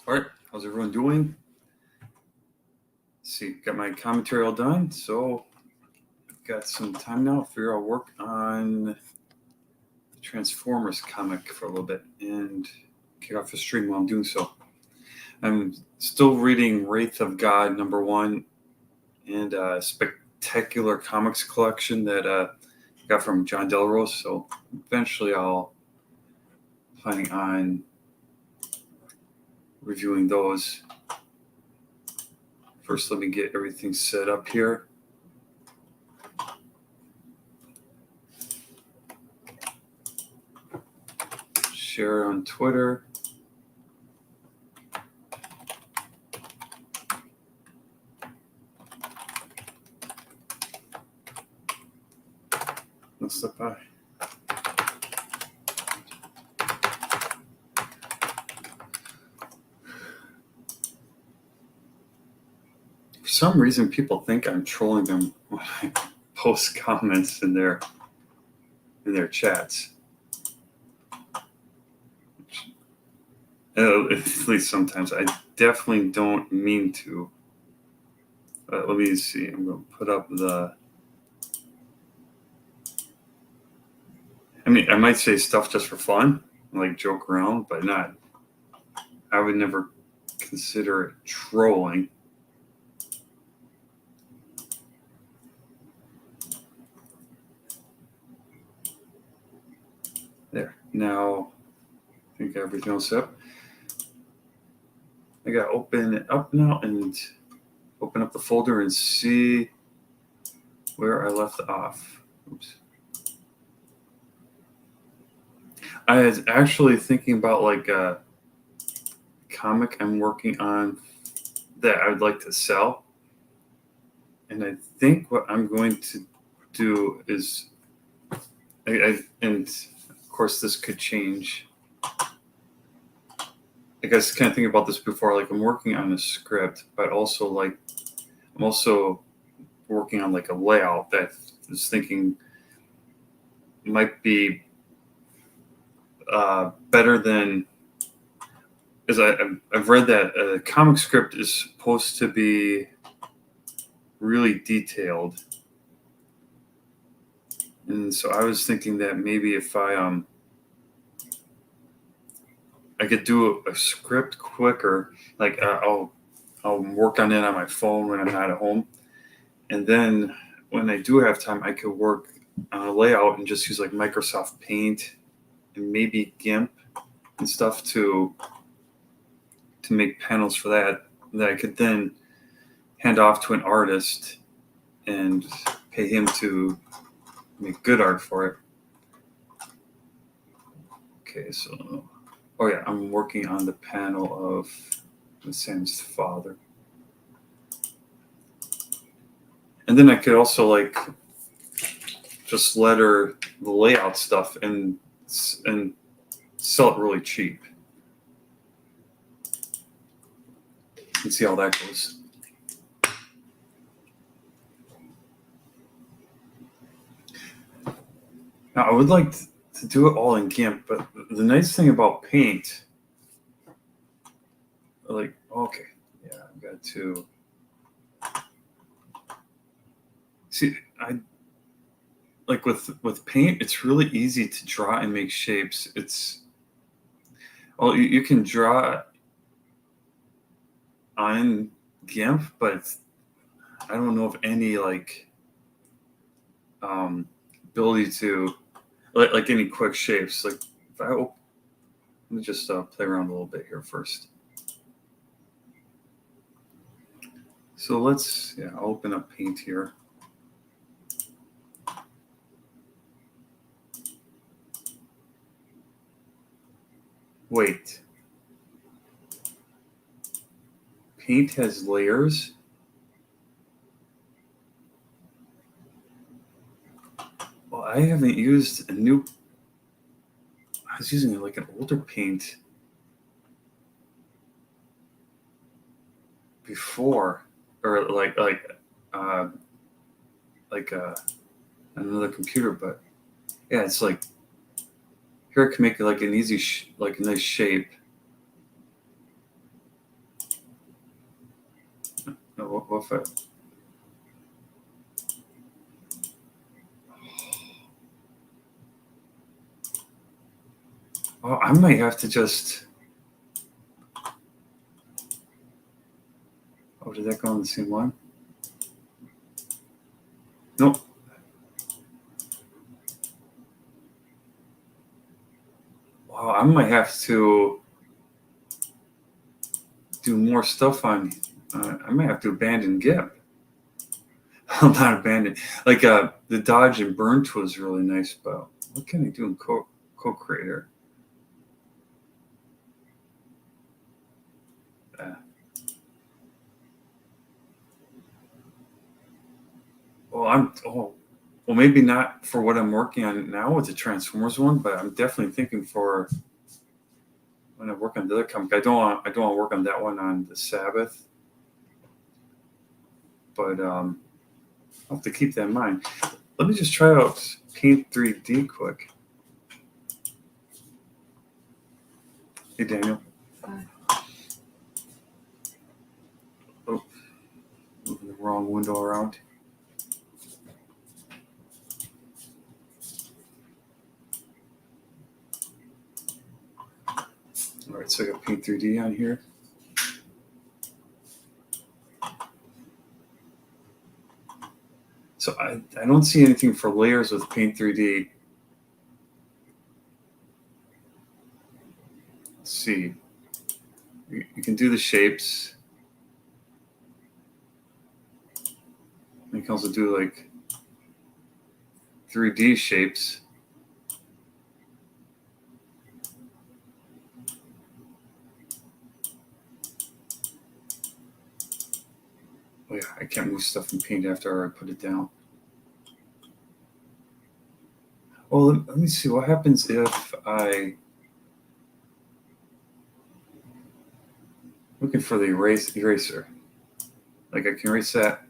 All right, how's everyone doing? Let's see, got my commentary all done, so I've got some time now to figure out work on the Transformers comic for a little bit and kick off the stream while I'm doing so. I'm still reading Wraith of God #1 and a spectacular comics collection that I got from John Delrose, so eventually I'll planning on reviewing those. First, let me get everything set up here. Share on Twitter. Let's step by. For some reason, people think I'm trolling them when I post comments in their chats. At least sometimes. I definitely don't mean to. Let me see. I'm going to put up the... I mean, I might say stuff just for fun, like joke around, but not... I would never consider it trolling. There. Now, I think everything else up. I got to open it up now and open up the folder and see where I left off. Oops. I was actually thinking about like a comic I'm working on that I would like to sell. And I think what I'm going to do is, and of course this could change. I guess kind of thinking about this before, like I'm working on a script, but also like I'm also working on like a layout that I was thinking might be better than, because I've read that a comic script is supposed to be really detailed, and so I was thinking that maybe if I could do a script quicker, like I'll work on it on my phone when I'm not at home, and then when I do have time, I could work on a layout and just use like Microsoft Paint and maybe GIMP and stuff to make panels for that I could then hand off to an artist and pay him to make good art for it. Okay, so oh yeah, I'm working on the panel of Sam's father. And then I could also like just letter the layout stuff and sell it really cheap. And see how that goes. Now, I would like to do it all in GIMP, but the nice thing about Paint, like, okay, yeah, I've got to see. I like with Paint, it's really easy to draw and make shapes. It's you can draw on GIMP, but I don't know of any like ability to like any quick shapes. Like if let me just play around a little bit here first. So I'll open up Paint here. Wait. Paint has layers? Well, I haven't used I was using like an older Paint before, or like another computer, but yeah, it's like here I can make like an easy like a nice shape. No, what if I... Oh, I might have to just... Oh, did that go on the same line? Nope. Wow, I might have to do more stuff on... I might have to abandon GIMP. I'm not abandoned. Like the dodge and burn tool is really nice, but what can I do in Co-Creator? Well, maybe not for what I'm working on now with the Transformers one, but I'm definitely thinking for when I work on the other comic. I don't want to work on that one on the Sabbath, but I'll have to keep that in mind. Let me just try out Paint 3D quick. Hey, Daniel. Hi. Oh, moving the wrong window around. All right, so I got Paint 3D on here. So I don't see anything for layers with Paint 3D. Let's see. You can do the shapes. You can also do like 3D shapes. Oh yeah, I can't move stuff in Paint after I put it down. Well, let me see what happens if I... Looking for the eraser. Like I can erase that.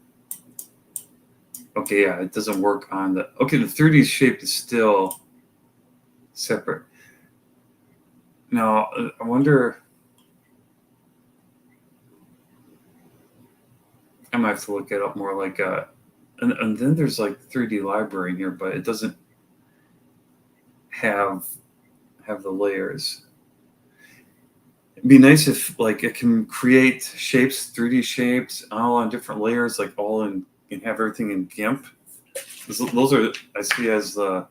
Okay, yeah, it doesn't work on the... Okay, the 3D shape is still separate. Now, I wonder... I might have to look it up more like... and then there's like 3D library in here, but it doesn't have the layers. It'd be nice if like it can create shapes, 3D shapes, all on different layers, like all in, and have everything in GIMP. Those are, I see as the...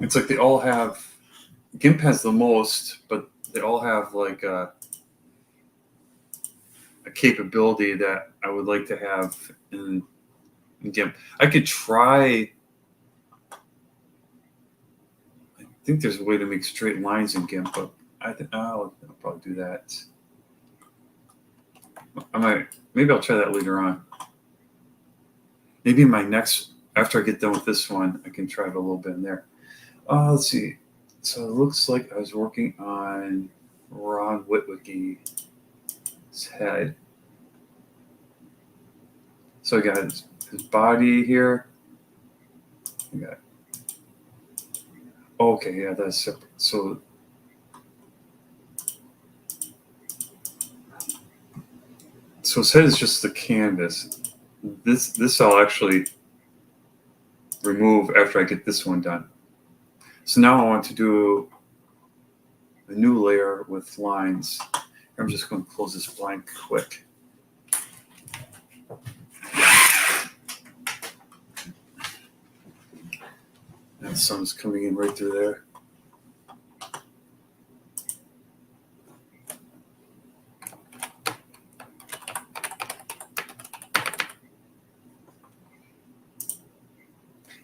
It's like they all have... GIMP has the most, but they all have like a capability that I would like to have in GIMP. I could try... I think there's a way to make straight lines in GIMP, but I think I'll probably do that. Maybe I'll try that later on. Maybe my next, after I get done with this one, I can try it a little bit in there. Let's see. So it looks like I was working on Ron Witwicky's head. So I got his body here. I got... Okay, yeah, that's separate. So his head is just the canvas. This I'll actually remove after I get this one done. So now I want to do a new layer with lines. I'm just going to close this blank quick. And the sun's coming in right through there.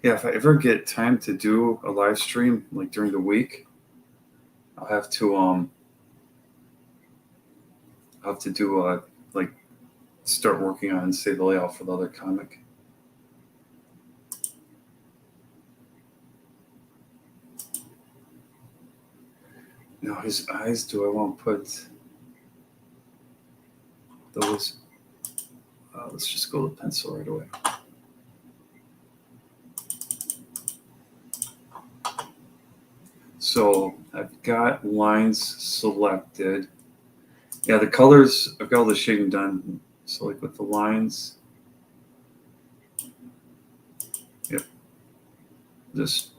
Yeah, if I ever get time to do a live stream, like during the week, I'll have to do like start working on, say, the layout for the other comic. Now his eyes, do I want to put those? Let's just go with pencil right away. So I've got lines selected. Yeah, the colors, I've got all the shading done. So like with the lines, yep, just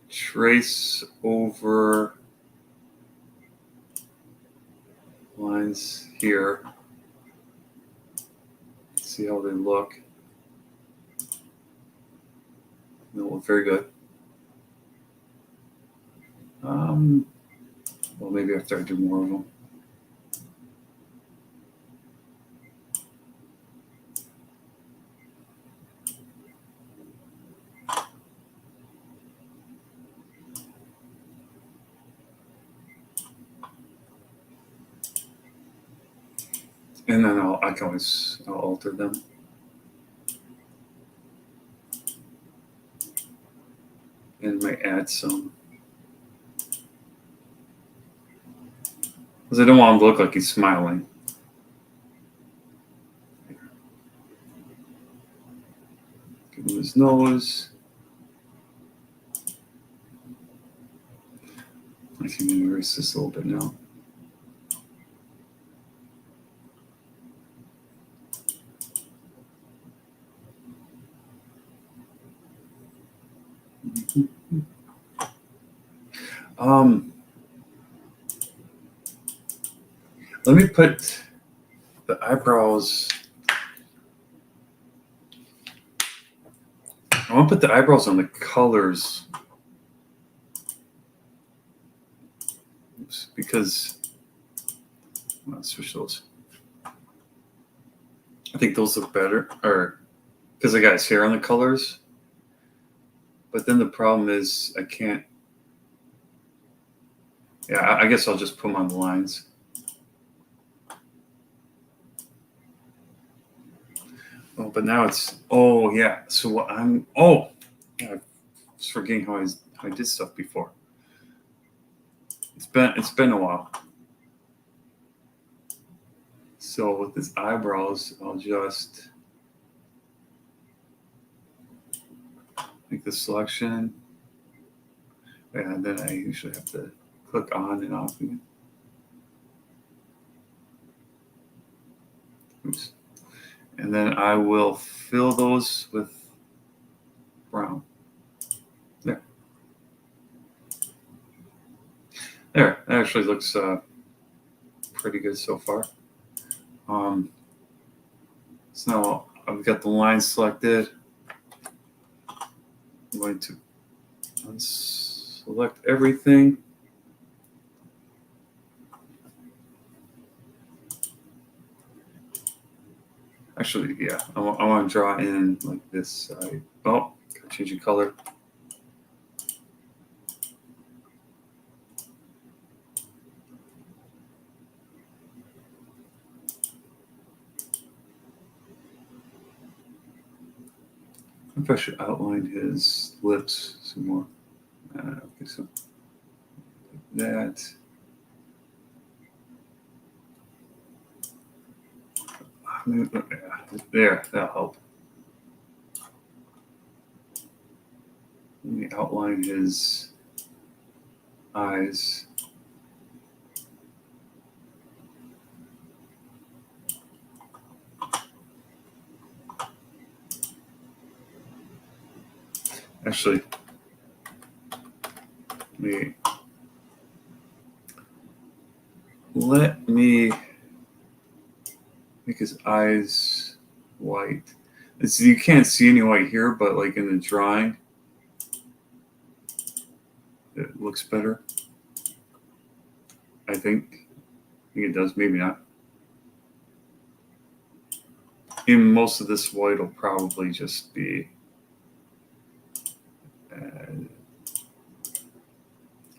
trace over lines here. See how they look. They look very good. Well, maybe after I do more of them. And then I can always alter them. And might add some. Because I don't want him to look like he's smiling. Give him his nose. I can erase this a little bit now. Let me put the eyebrows. I want to put the eyebrows on the colors. Oops, because I'll switch those. I think those look better, or because I got his hair on the colors. But then the problem is I can't. Yeah, I guess I'll just put them on the lines. Oh, but now it's, oh yeah. So what I'm, oh, yeah, I was forgetting how I did stuff before. It's been a while. So with his eyebrows, I'll just make the selection. And then I usually have to click on and off again. Oops. And then I will fill those with brown. There, that actually looks pretty good so far. So now I've got the line selected. I'm going to unselect everything. Actually, yeah, I want to draw in like this side. Oh, change the color. I think I should outline his lips some more. Okay, so that. There, that'll help. Let me outline his eyes. Actually, let me make his eyes white. You can't see any white here, but like in the drawing, it looks better. I think it does, maybe not. In most of this white will probably just be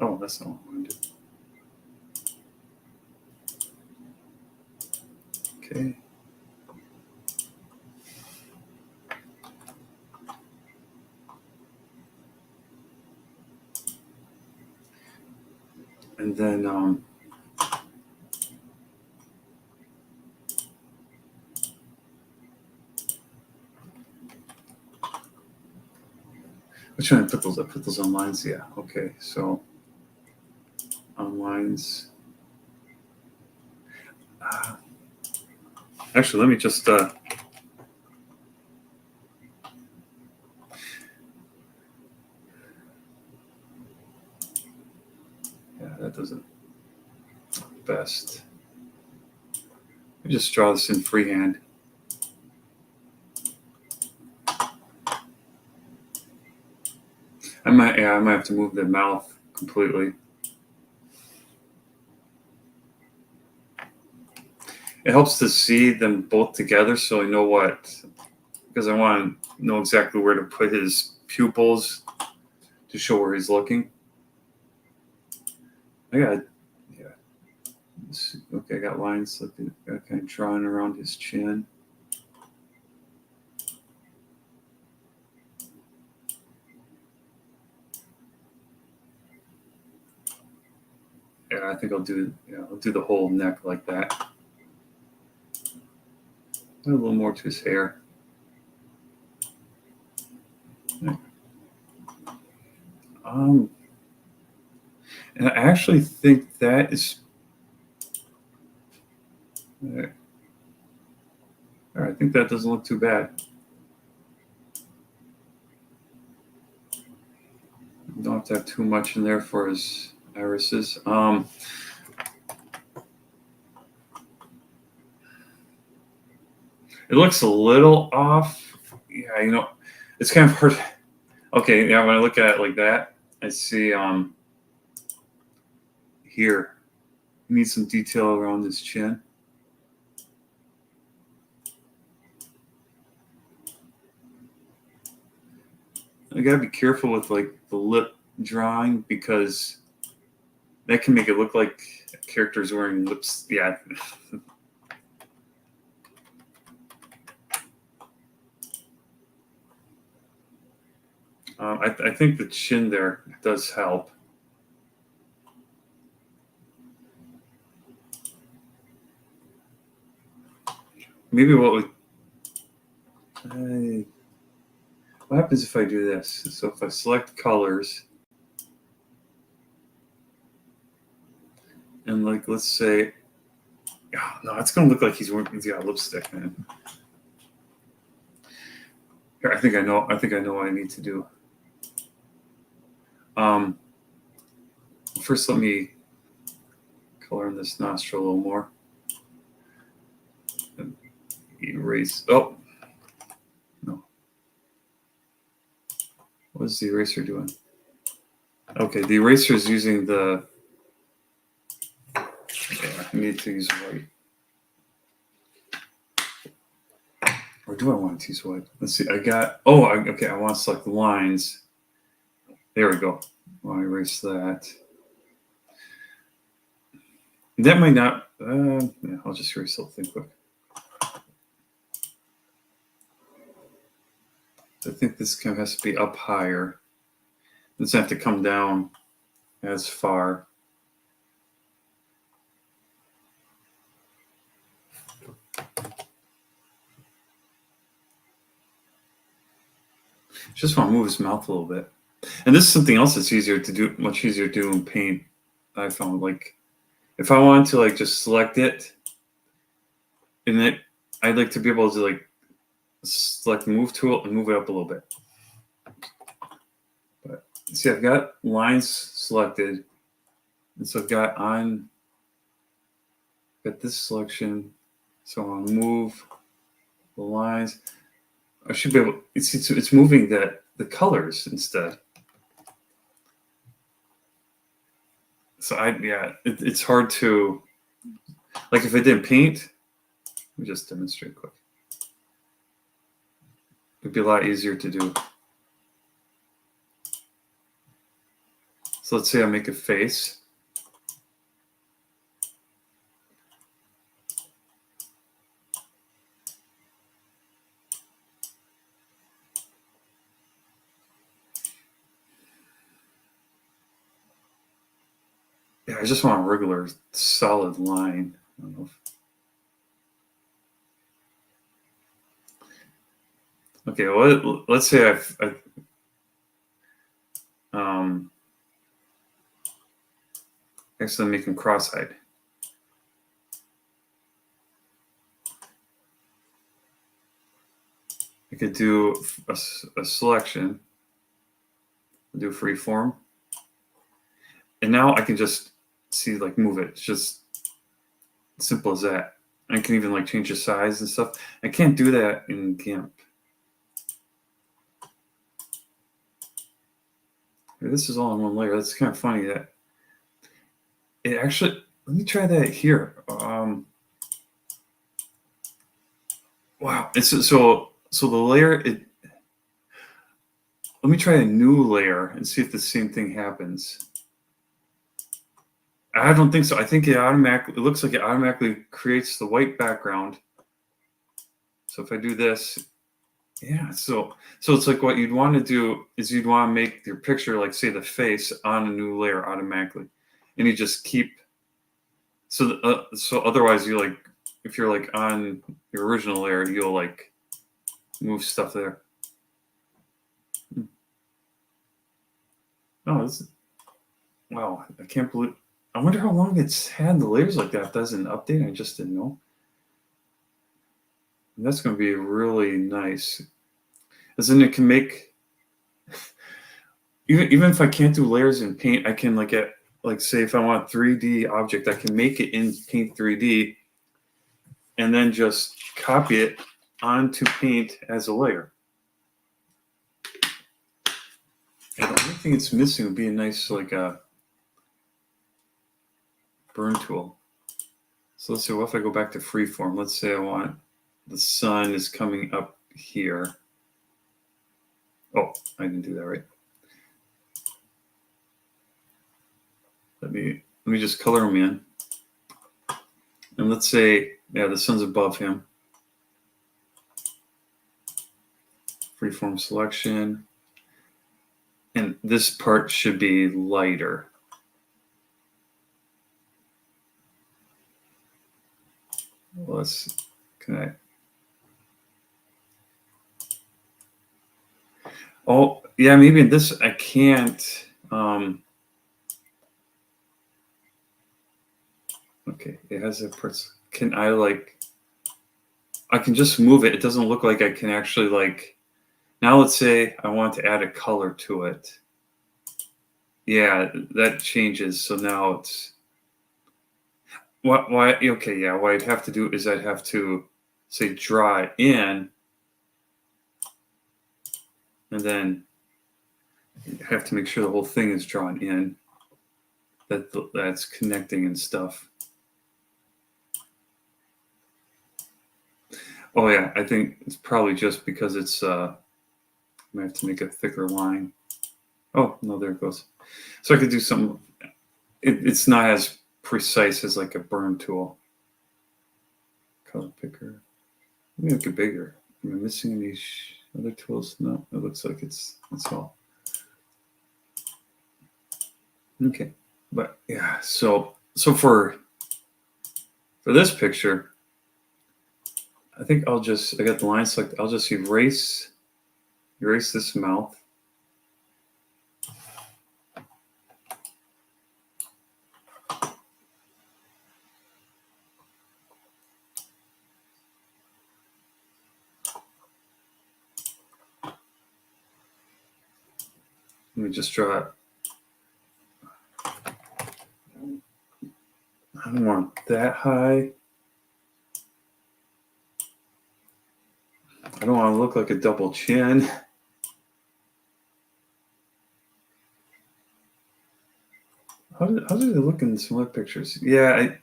oh, that's not what I want to do. Okay. And then which one I put those? I put those on lines. Yeah. Okay. So on lines. Actually, let me just yeah, that doesn't best. Let me just draw this in freehand. I might have to move the mouth completely. It helps to see them both together, so I know what, because I want to know exactly where to put his pupils to show where he's looking. Okay, I got lines looking, kind of drawing around his chin. Yeah, I think I'll do the whole neck like that. A little more to his hair. And I actually think that is. All right, I think that doesn't look too bad. Don't have to have too much in there for his irises. It looks a little off. Yeah, it's kind of hard. Okay, yeah, when I look at it like that, I see here, need some detail around his chin. I gotta be careful with like the lip drawing because that can make it look like a character's wearing lips. Yeah. I think the chin there does help. Maybe what happens if I do this? So if I select colors and like, let's say, oh, no, it's going to look like he's got lipstick, man. Here, I think I know what I need to do. First, let me color in this nostril a little more. And erase. Oh, no. What is the eraser doing? Okay, the eraser is using the. Yeah, I need to use white. Or do I want to use white? Let's see. Okay, I want to select lines. There we go. I'll erase that. That might not. Yeah, I'll just erase the whole thing quick. I think this kind of has to be up higher. It doesn't have to come down as far. Just want to move his mouth a little bit. And this is something else that's easier to do, much easier to do in paint. I found, like, if I want to like just select it, and then I'd like to be able to like select the move tool and move it up a little bit. But see, I've got lines selected, and so I've got this selection. So I'll move the lines. I should be able. It's moving the colors instead. So it's hard to, like, if I did paint. Let me just demonstrate quick. It'd be a lot easier to do. So let's say I make a face. Yeah, I just want a regular solid line. I don't know okay, well, let's say actually make him cross-eyed. could do a selection, do freeform, and now I can just see like move it. It's just simple as that. I can even like change the size and stuff. I can't do that in GIMP. This is all in one layer. That's kind of funny that it actually. Let me try that here. Wow. It's so the layer. Let me try a new layer and see if the same thing happens. I don't think so. I think it looks like it automatically creates the white background. So if I do this, yeah, so it's like what you'd want to do is you'd want to make your picture, like say the face, on a new layer automatically. And you just keep, so otherwise you like, if you're like on your original layer, you'll like move stuff there. Oh, wow, I can't believe, I wonder how long it's had the layers like that. Doesn't update. I just didn't know. And that's going to be really nice. As in, it can make even if I can't do layers in Paint, I can like say if I want a 3D object, I can make it in Paint 3D, and then just copy it onto Paint as a layer. And the only thing it's missing would be a nice like a burn tool. So let's say, what if I go back to freeform? Let's say I want the sun is coming up here. Oh, I didn't do that right. Let me just color him in. And let's say, yeah, the sun's above him. Freeform selection. And this part should be lighter. Let's connect. Oh, yeah, maybe in this I can't. Okay, it has a parts. Can I like? I can just move it. It doesn't look like I can actually like. Now let's say I want to add a color to it. Yeah, that changes. So now it's. Why? Okay, yeah. What I'd have to do is I'd have to say draw it in, and then you have to make sure the whole thing is drawn in. That's connecting and stuff. Oh yeah, I think it's probably just because it's I might have to make a thicker line. Oh no, there it goes. So I could do some. It's not as precise as like a burn tool. Color picker. Let me make it bigger. Am I missing any other tools? No, it looks like that's all. Okay, but yeah, so for this picture, I think I got the line selected. I'll just erase this mouth. Let me just draw it. I don't want that high. I don't want to look like a double chin. How did it look in some other pictures? Yeah,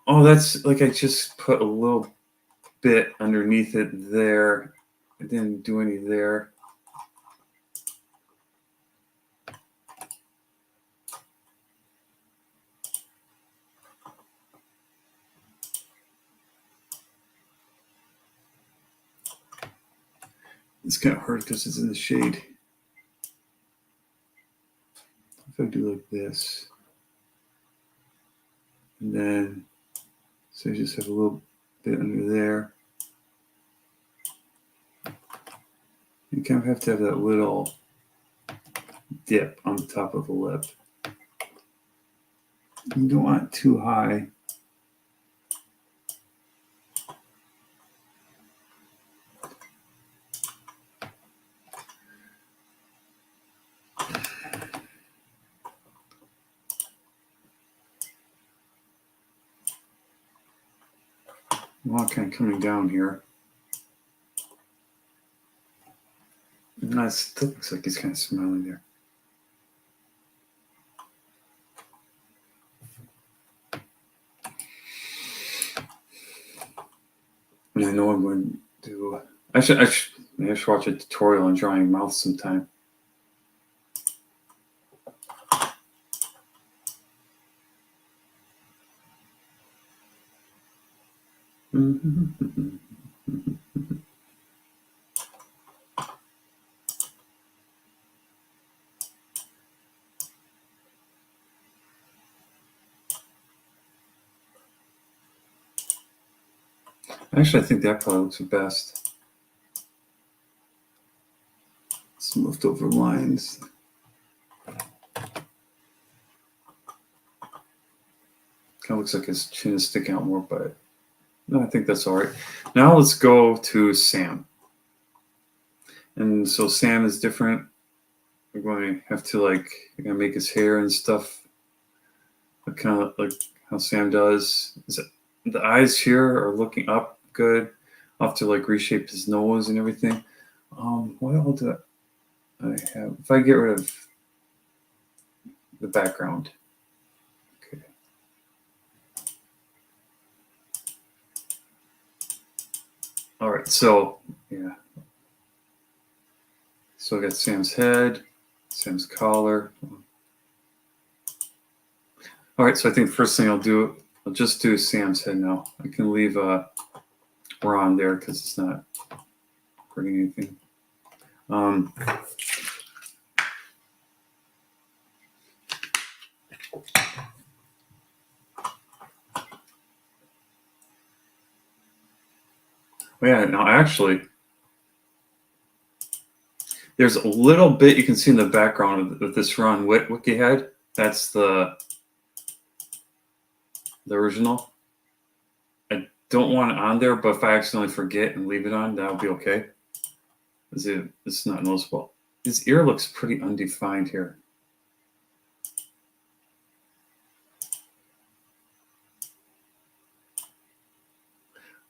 that's like I just put a little bit underneath it there. I didn't do any there. It's kind of hard because it's in the shade. If I do like this, and then so I just have a little bit under there. You kind of have to have that little dip on the top of the lip. You don't want it too high. Well, kind of coming down here. And that still looks like he's kind of smiling there. And I know I'm going to do. I should watch a tutorial on drawing mouths sometime. Actually, I think that probably looks the best. Smoothed over lines. Kind of looks like his chin is sticking out more, but no, I think that's all right. Now let's go to Sam. And so Sam is different. We're going to have to make his hair and stuff kind of like how Sam does. The eyes here are looking up good. I'll have to reshape his nose and everything. What else do I have? If I get rid of the background. Okay. All right, so yeah. So I got Sam's head, Sam's collar. All right, so I think the first thing I'll just do Sam's head now. I can leave Ron there because it's not hurting anything. Yeah, no, actually, there's a little bit you can see in the background of this Ron Wiki head. That's the original. I don't want it on there, but if I accidentally forget and leave it on, that'll be okay. It's not noticeable. His ear looks pretty undefined here.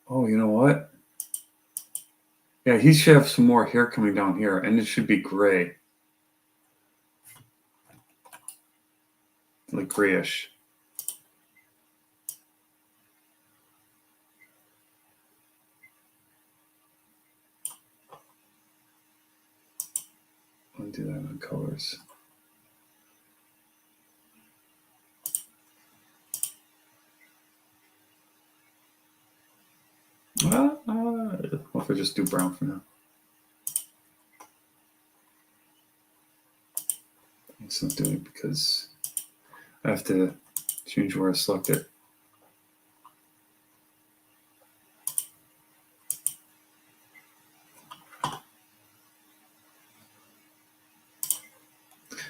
Oh, you know what? Yeah, he should have some more hair coming down here, and it should be gray. Like grayish. I'll do that on colors. What if I just do brown for now? It's not doing it because I have to change where I select it.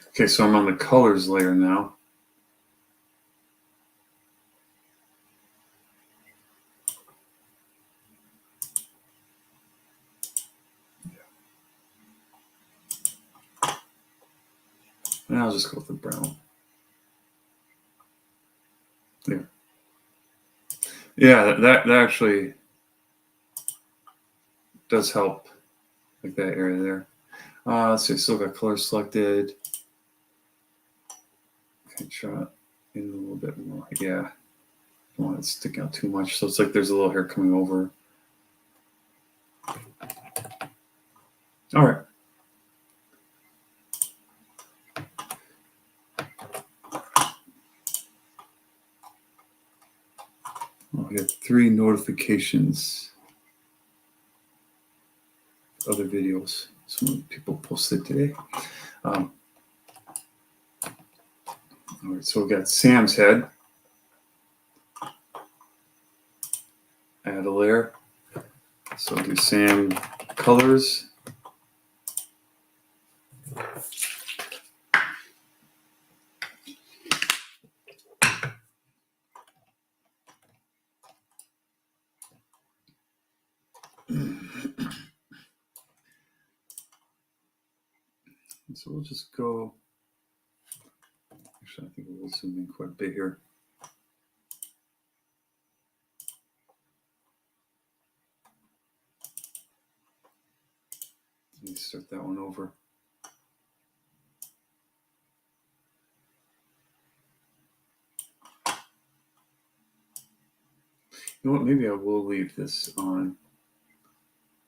Okay, so I'm on the colors layer now. And I'll just go with the brown. There. Yeah, that actually does help, like that area there. Let's see, still got color selected. Okay, try in a little bit more. Yeah, don't want it to stick out too much. So it's like there's a little hair coming over. All right. Well, we got 3 notifications. Other videos. Some people posted today. All right, so we got Sam's head. Add a layer. So do Sam colors. So we'll just go. Actually, I think we'll zoom in quite a bit here. start that one over. You know what? Maybe I will leave this on,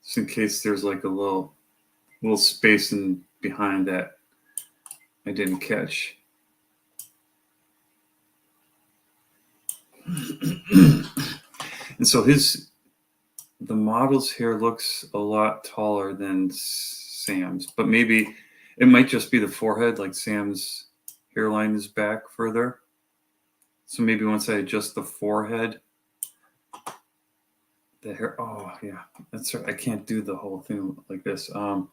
just in case there's like a little space in behind that I didn't catch. And so the model's hair looks a lot taller than Sam's, but maybe it might just be the forehead, like Sam's hairline is back further. So maybe once I adjust the forehead, the hair, oh yeah, that's right. I can't do the whole thing like this. How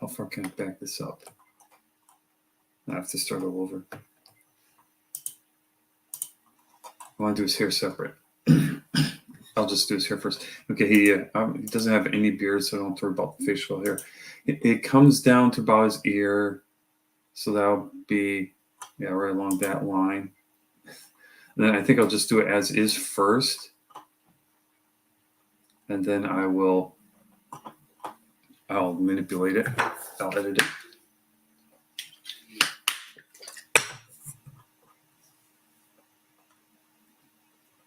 far can I back this up? I have to start all over. I want to do his hair separate. I'll just do his hair first. Okay, he doesn't have any beard, so I don't have to worry about the facial hair. It comes down to about his ear, so that'll be right along that line. And then I think I'll just do it as is first, and then I'll manipulate it. I'll edit it.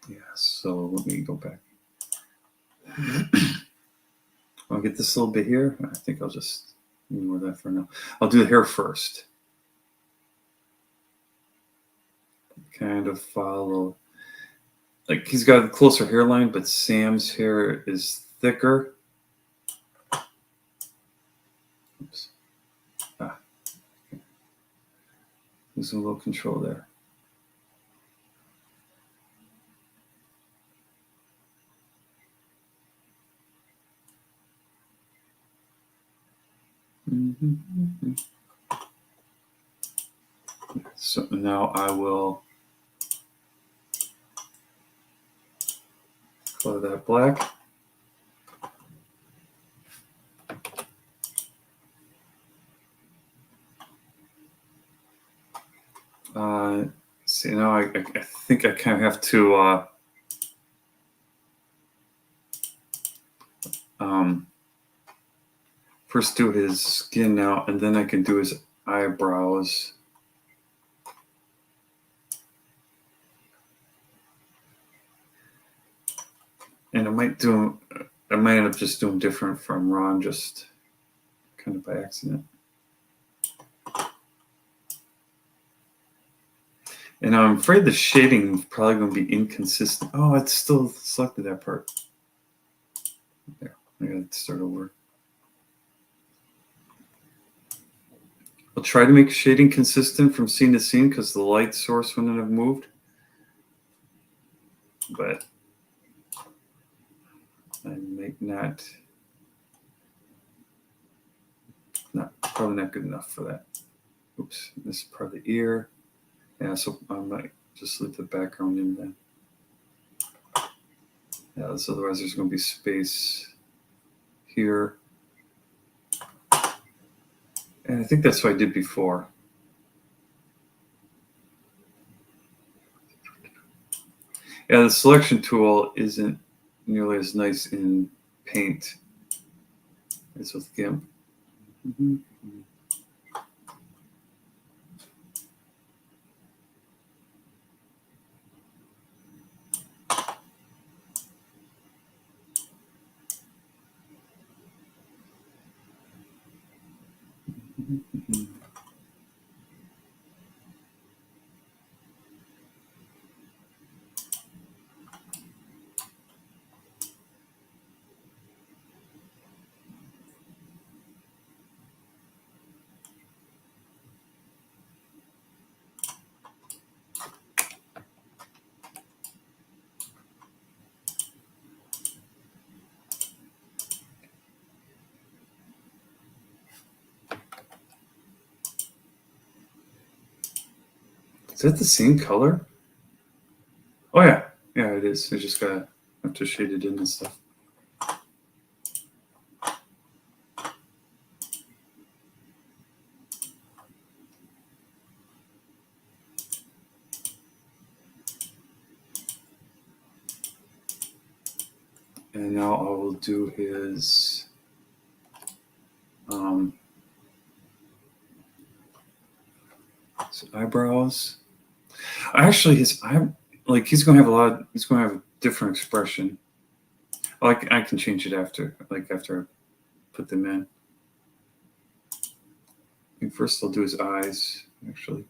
Yeah, so let me go back. I'll get this little bit here. I think I'll just ignore that for now. I'll do the hair first. Kind of follow. Like he's got a closer hairline, but Sam's hair is thicker. Oops. Losing a little control there. So now I will color that black. See, now I think I kind of have to first do his skin now, and then I can do his eyebrows. And I might end up just doing different from Ron, just kind of by accident. And I'm afraid the shading is probably going to be inconsistent. Oh, it's still selected that part. There, I got to start over. I'll try to make shading consistent from scene to scene because the light source wouldn't have moved. But I might not, probably not good enough for that. Oops, this is part of the ear. Yeah, so I might just leave the background in then. Yeah, otherwise there's going to be space here. And I think that's what I did before. Yeah, the selection tool isn't nearly as nice in Paint as with GIMP. Mm-hmm. Is that the same color? Oh yeah, it is. I just gotta have to shade it in and stuff. And now I will do his eyebrows. Actually, his eye, like he's gonna have a different expression. Like I can change it after I put them in. I think first I'll do his eyes, actually.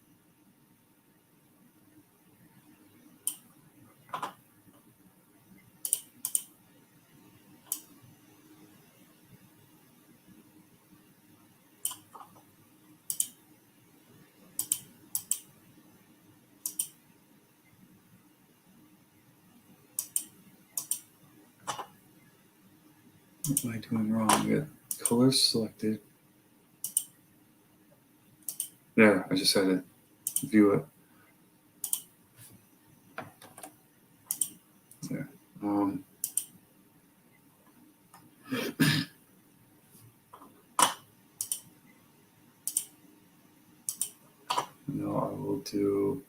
What am I doing wrong? I got colors selected. There, I just had to view it. There. Now I will do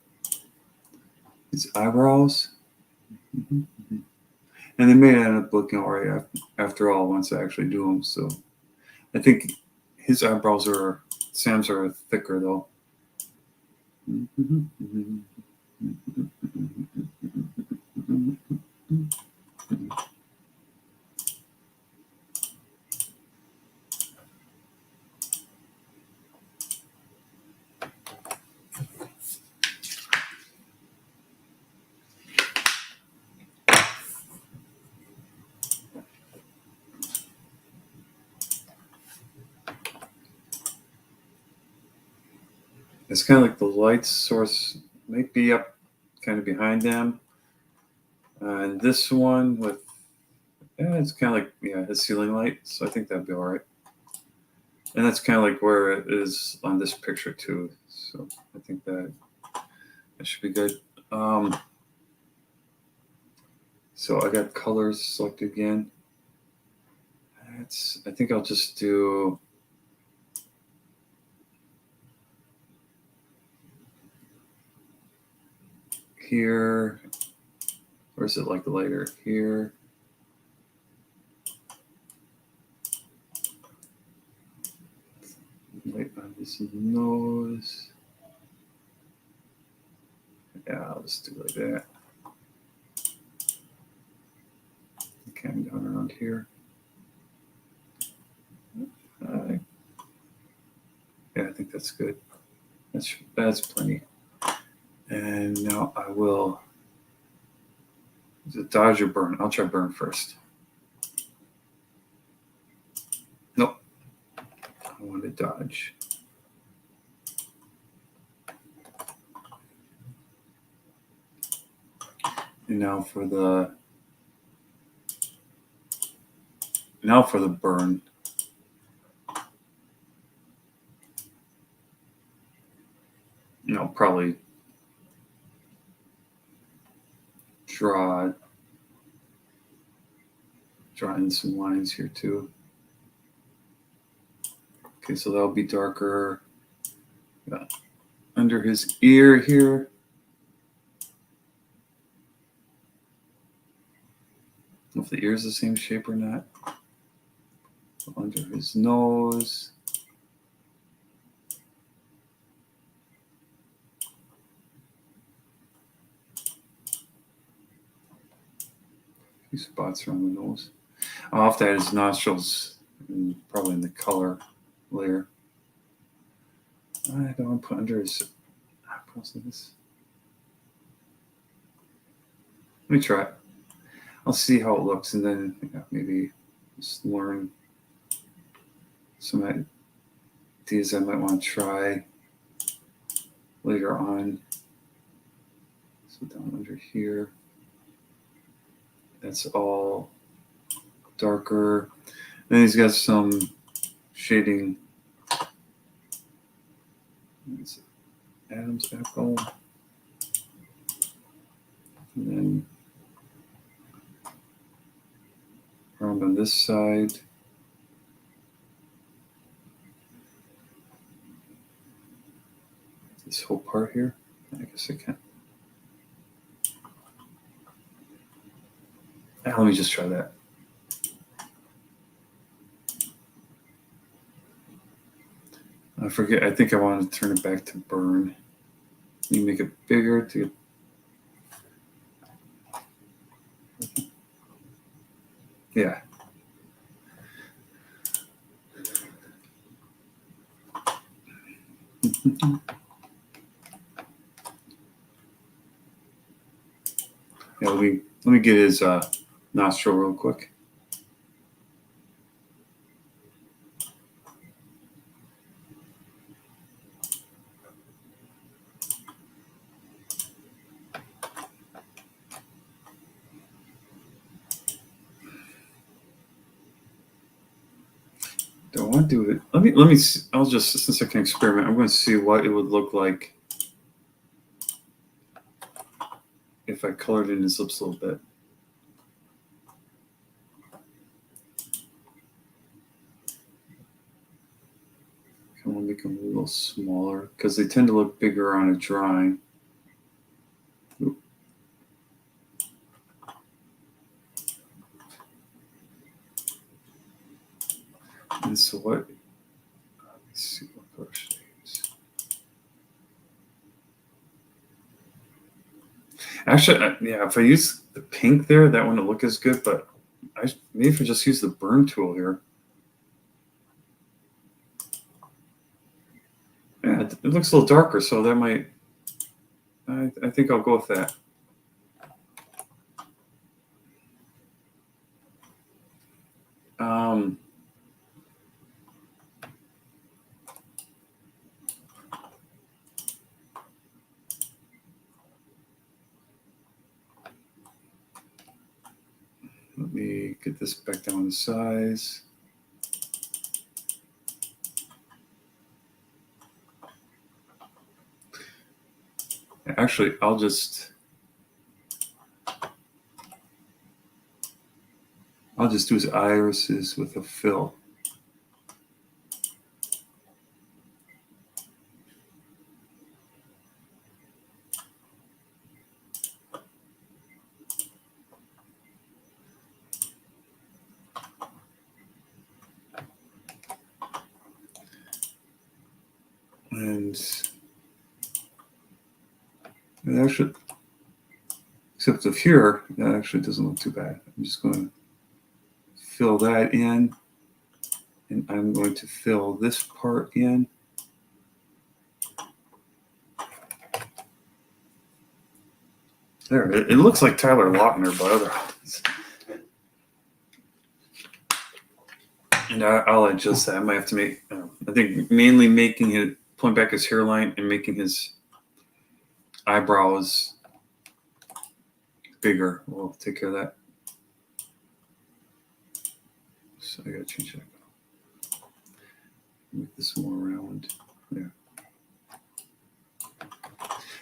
his eyebrows. And they may end up looking all right after all once I actually do them. So I think his eyebrows Sam's are thicker though. It's kind of like the light source might be up kind of behind them. And this one it's kind of like, his ceiling light. So I think that'd be all right. And that's kind of like where it is on this picture too. So I think that should be good. So I got colors selected again. I think I'll just do here, or is it like lighter here? Light on his nose. Yeah, I'll just do like that. Came down around here. Yeah, I think that's good. That's plenty. And now I will. Is it dodge or burn? I'll try burn first. Nope. I want to dodge. And now for the burn. Probably draw in some lines here too. Okay, so that'll be darker. Under his ear here. If the ear is the same shape or not. Under his nose. A few spots around the nose. I'll have to add his nostrils, probably in the color layer. I don't want to put under his eyebrows like this. Let me try it. I'll see how it looks, and then maybe just learn some ideas I might want to try later on. So down under here, that's all darker. Then he's got some shading. It's Adam's apple. And then around on this side. This whole part here. I guess I can. Let me just try that. I forget. I think I want to turn it back to burn. You make it bigger to. Yeah. Yeah, let me get his nostril real quick. Don't want to do it. Let me. I'll just, since I can experiment, I'm going to see what it would look like if I colored in his lips a little bit. I want to make them a little smaller because they tend to look bigger on a drawing. Oop. And so what? Let's see what color should I use. Actually, yeah, if I use the pink there, that wouldn't look as good. But maybe if I just use the burn tool here. Yeah, it looks a little darker, so that might. I think I'll go with that. Let me get this back down to size. Actually, I'll just do his irises with a fill. And actually, except of here, that actually doesn't look too bad. I'm just going to fill that in, and I'm going to fill this part in. There, it looks like Tyler Lautner, but otherwise. And I'll adjust that. I might have to make, I think mainly making it, pulling back his hairline and making his eyebrows bigger. We'll take care of that. So I gotta change that. Make this more round. There.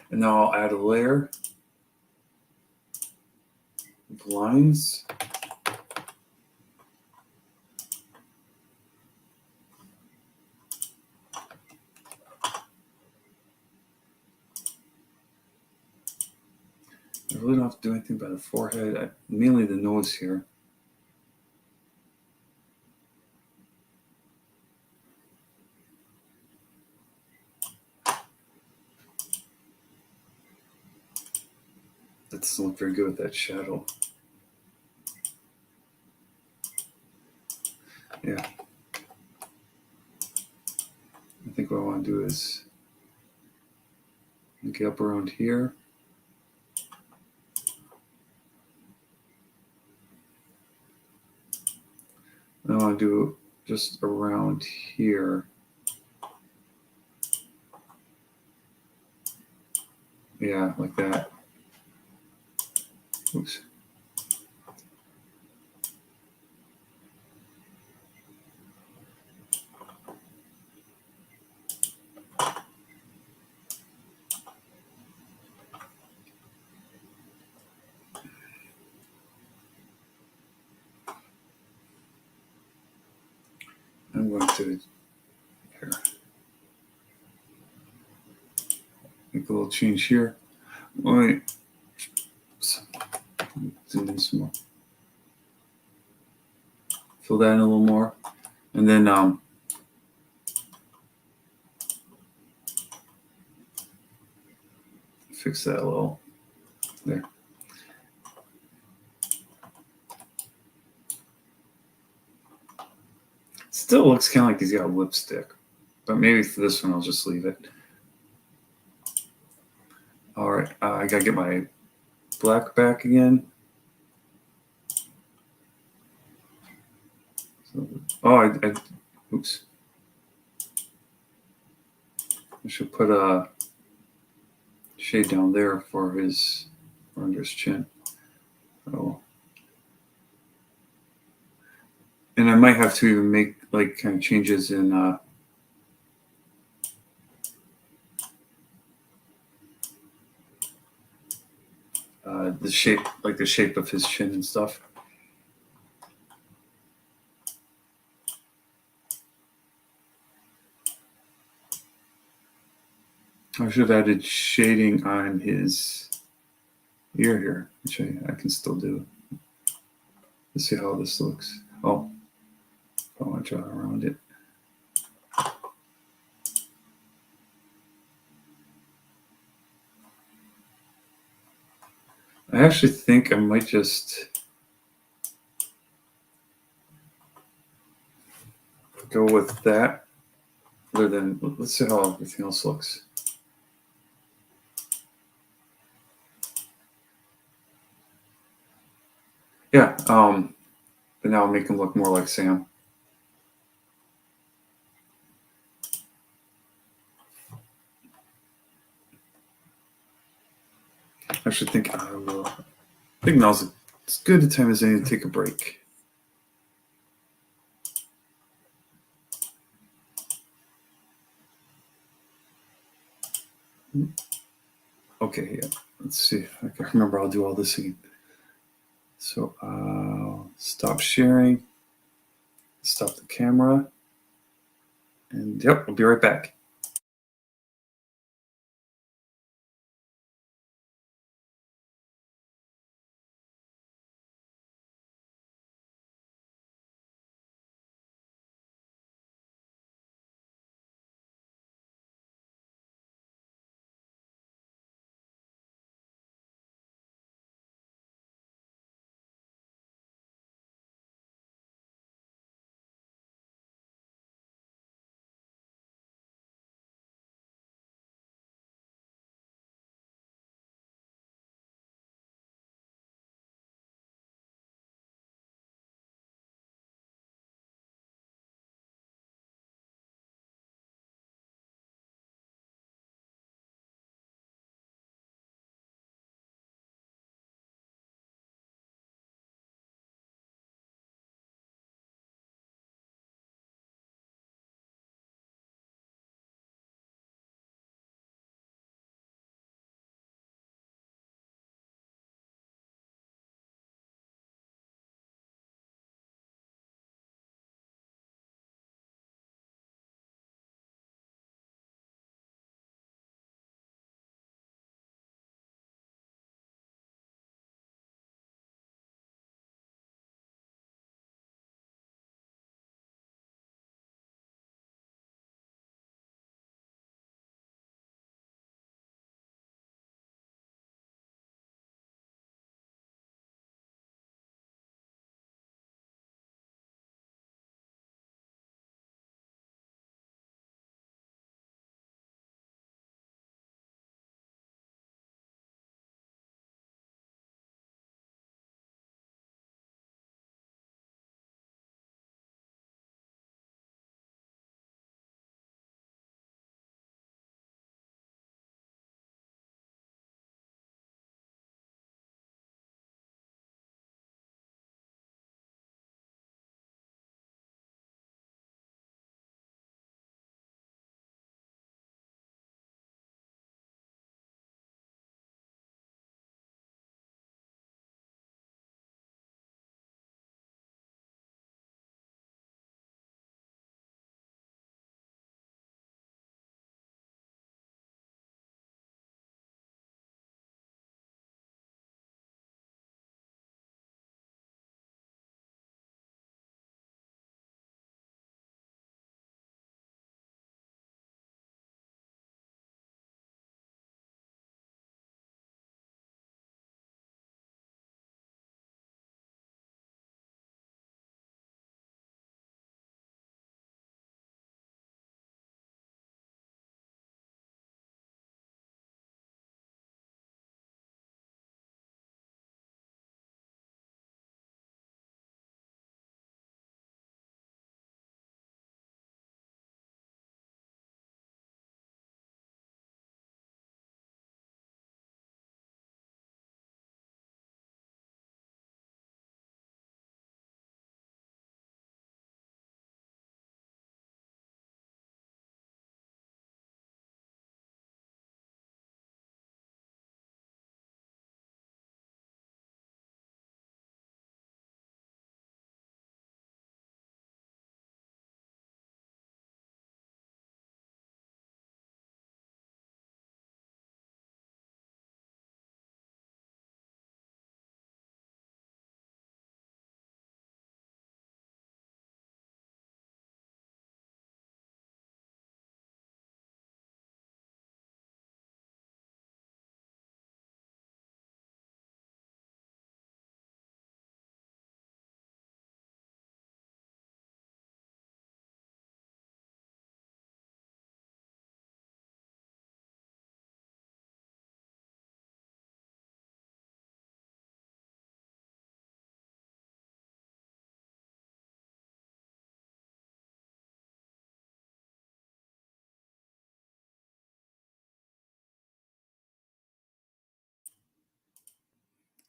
And now I'll add a layer of lines. I really don't have to do anything by the forehead, mainly the nose here. That doesn't look very good with that shadow. Yeah. I think what I want to do is get up around here. I want to do just around here. Yeah, like that. Oops. I'm going to here make a little change here. Wait, do this more. Fill that in a little more, and then fix that a little. There. Still looks kind of like he's got lipstick, but maybe for this one I'll just leave it. All right, I gotta get my black back again. So, oops. I should put a shade down there for under his chin. Oh. And I might have to even make like kind of changes in the shape, like the shape of his chin and stuff. I should have added shading on his ear here, which I can still do. Let's see how this looks. Oh, I want to draw around it. I actually think I might just go with that. Other than, let's see how everything else looks. Yeah, but now I'll make him look more like Sam. I should think I will. I think now's as good a time as any to take a break. Okay, yeah. Let's see if I can remember. I'll do all this again. So stop sharing, stop the camera, and yep, we'll be right back.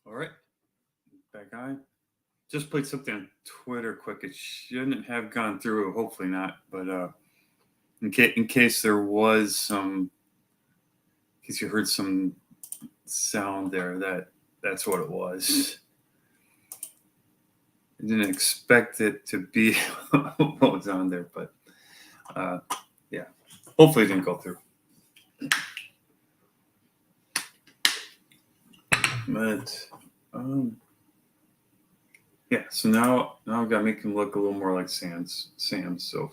All right, back on. Just played something on Twitter quick. It shouldn't have gone through. Hopefully not. But in case there was some, in case you heard some sound there, that's what it was. I didn't expect it to be what was on there, but yeah, hopefully it didn't go through. But yeah, so now I've got to make him look a little more like Sam. So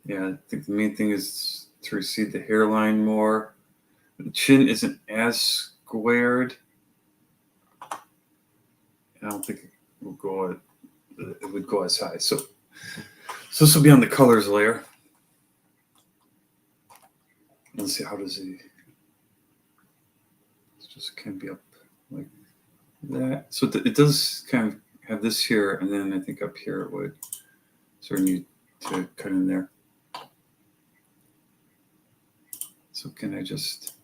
yeah, I think the main thing is to recede the hairline more. The chin isn't as squared. I don't think it would go as high. So this will be on the colors layer. Let's see, how does he? It's just kind of be up like that. So it does kind of have this here, and then I think up here it would sort of need to cut in there. So can I just?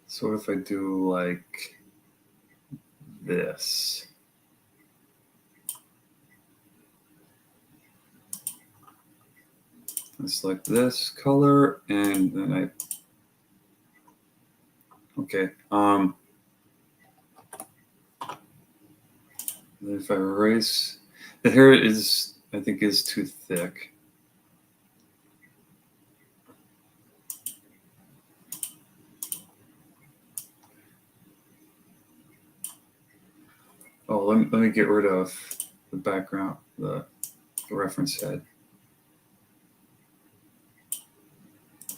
So if I do like this, I select this color, and then okay. Then if I erase, the hair I think is too thick. Oh, let me get rid of the background, the reference head.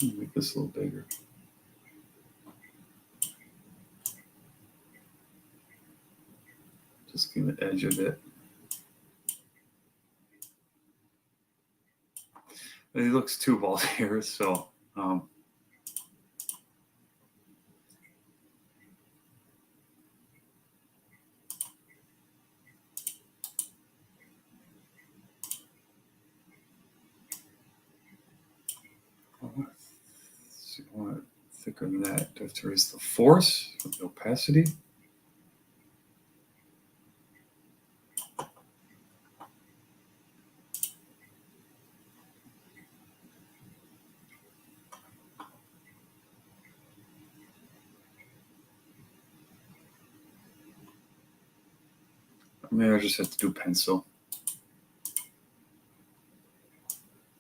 Make this a little bigger. Just give the edge of it. It looks too bald here, so I want it thicker than that. Do I have to raise the force, the opacity? Maybe I just have to do pencil.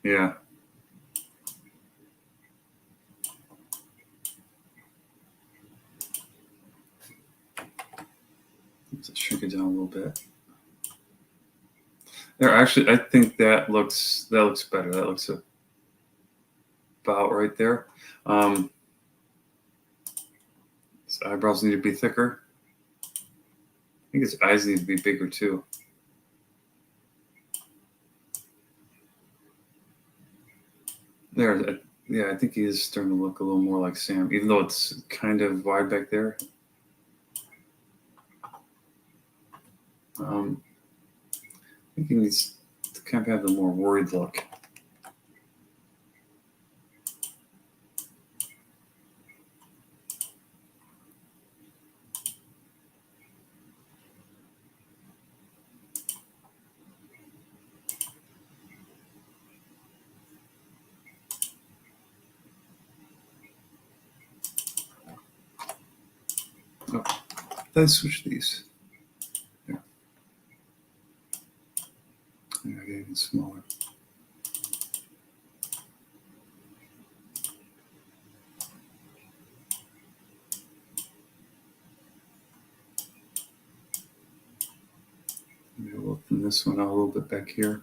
Yeah. Let's shrink it down a little bit. There, actually, I think that looks better. That looks about right there. His eyebrows need to be thicker. I think his eyes need to be bigger too. There, yeah, I think he is starting to look a little more like Sam, even though it's kind of wide back there. I think he needs to kind of have a more worried look. Oh, let's switch these. Yeah, get even smaller. Maybe we'll thin this one out a little bit back here.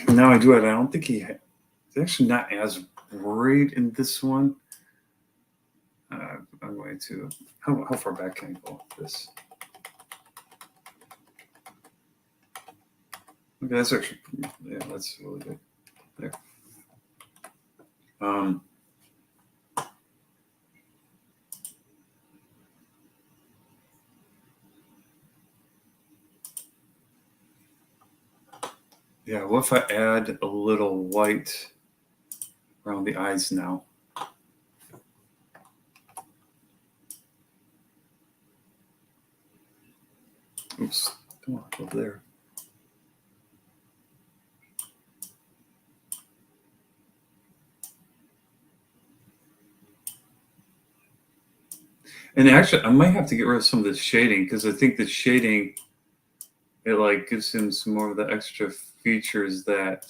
Now I do it. I don't think he's actually not as worried in this one. I'm going to, how far back can I go with this? Okay, that's actually, yeah, that's really good. There. Yeah, what if I add a little white around the eyes now? Oops, come on, go there. And actually, I might have to get rid of some of this shading because I think the shading, it like gives him some more of the extra features that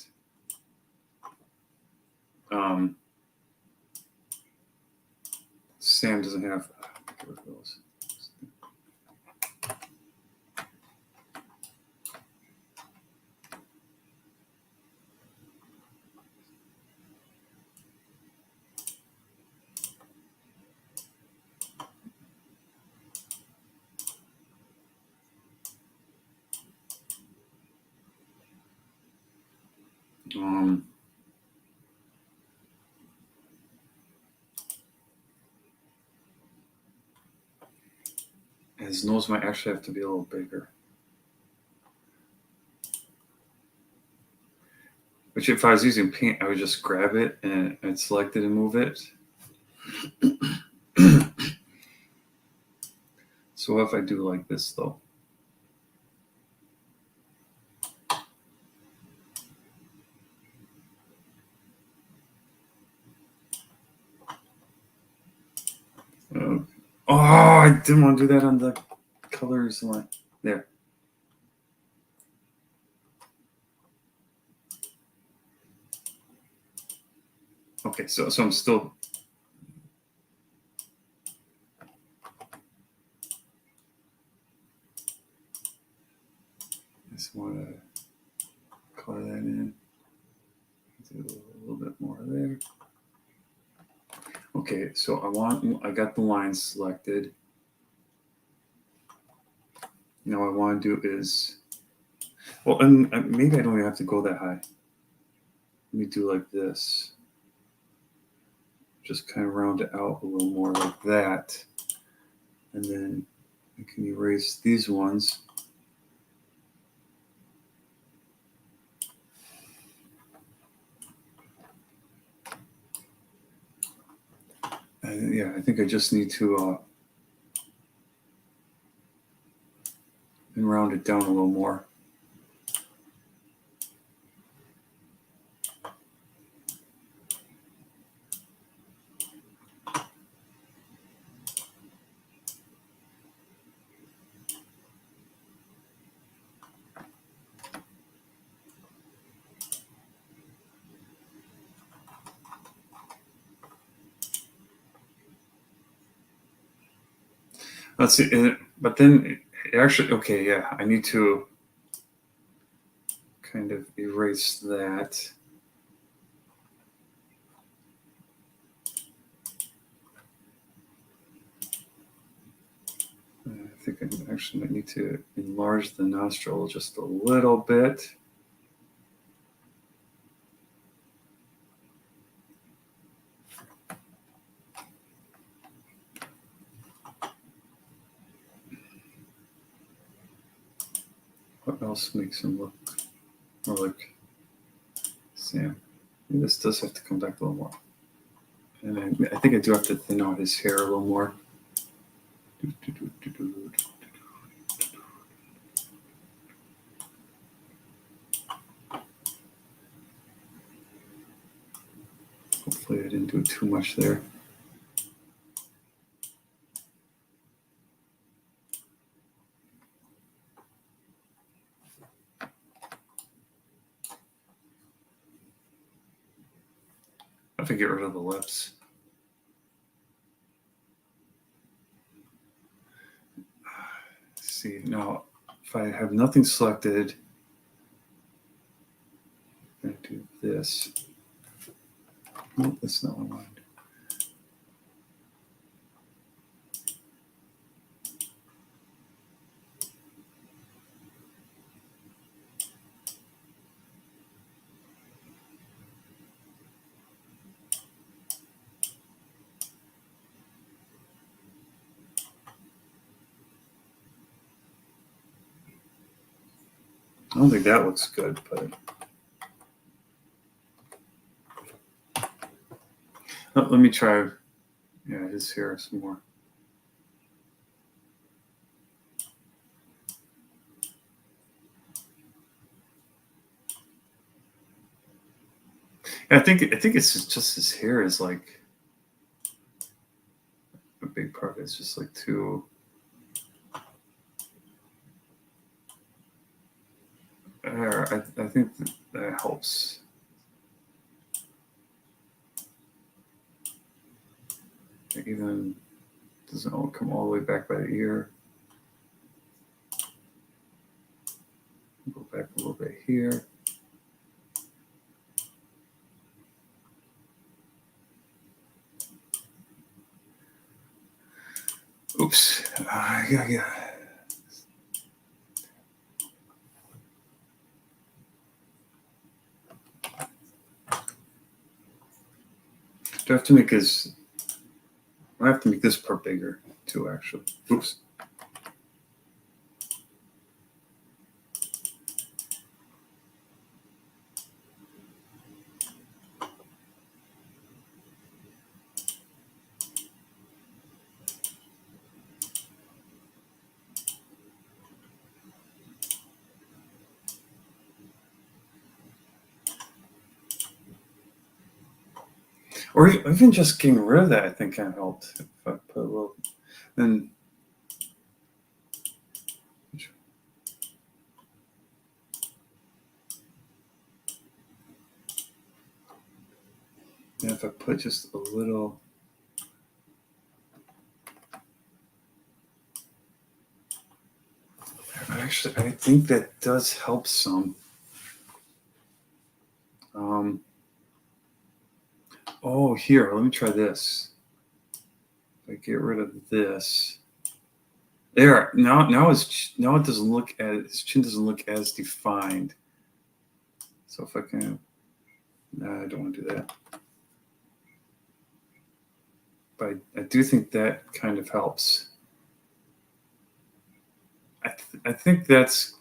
Sam doesn't have. Get rid of those. His nose might actually have to be a little bigger. Which, if I was using paint, I would just grab it and select it and move it. So what if I do like this, though? Oh, I didn't want to do that on the colors line. There. Okay, so I'm still. Just want to color that in. Do a little bit more there. Okay, so I got the lines selected. Now what I want to do is, well, and maybe I don't even have to go that high. Let me do like this. Just kind of round it out a little more like that. And then I can erase these ones. And yeah, I think I just need to and round it down a little more. Let's see, but then actually, okay, yeah, I need to kind of erase that. I think I actually might need to enlarge the nostril just a little bit. What else makes him look more like Sam? Maybe this does have to come back a little more. And I think I do have to thin out his hair a little more. Hopefully I didn't do too much there. I have to get rid of the lips. Let's see, now if I have nothing selected, I'm going to do this. No, that's not what I wanted. don't think that looks good, but let me try. Yeah, his hair some more. I think it's just his hair is like a big part of it. It's just like too. I think that helps. It even doesn't all come all the way back by the ear. Go back a little bit here. Oops. Yeah. Do I have to make this? I have to make this part bigger too, actually. Oops. Or even just getting rid of that, I think kind of helped. If I put a little, then if I put just a little. Actually, I think that does help some. Oh, here, let me try this. If I get rid of this, there. Now it doesn't look as his chin doesn't look as defined. So if I can, I don't want to do that. But I do think that kind of helps. I think that's.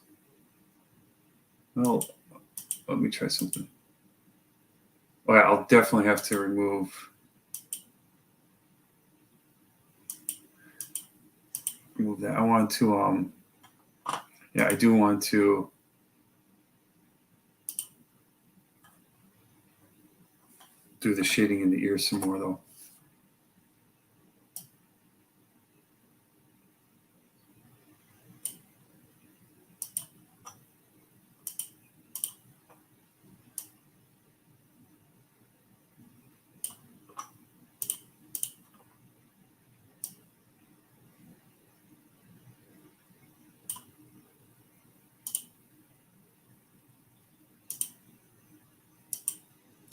Well, let me try something. Well, I'll definitely have to remove. Remove that. I want to. Yeah, I do want to. Do the shading in the ear some more, though.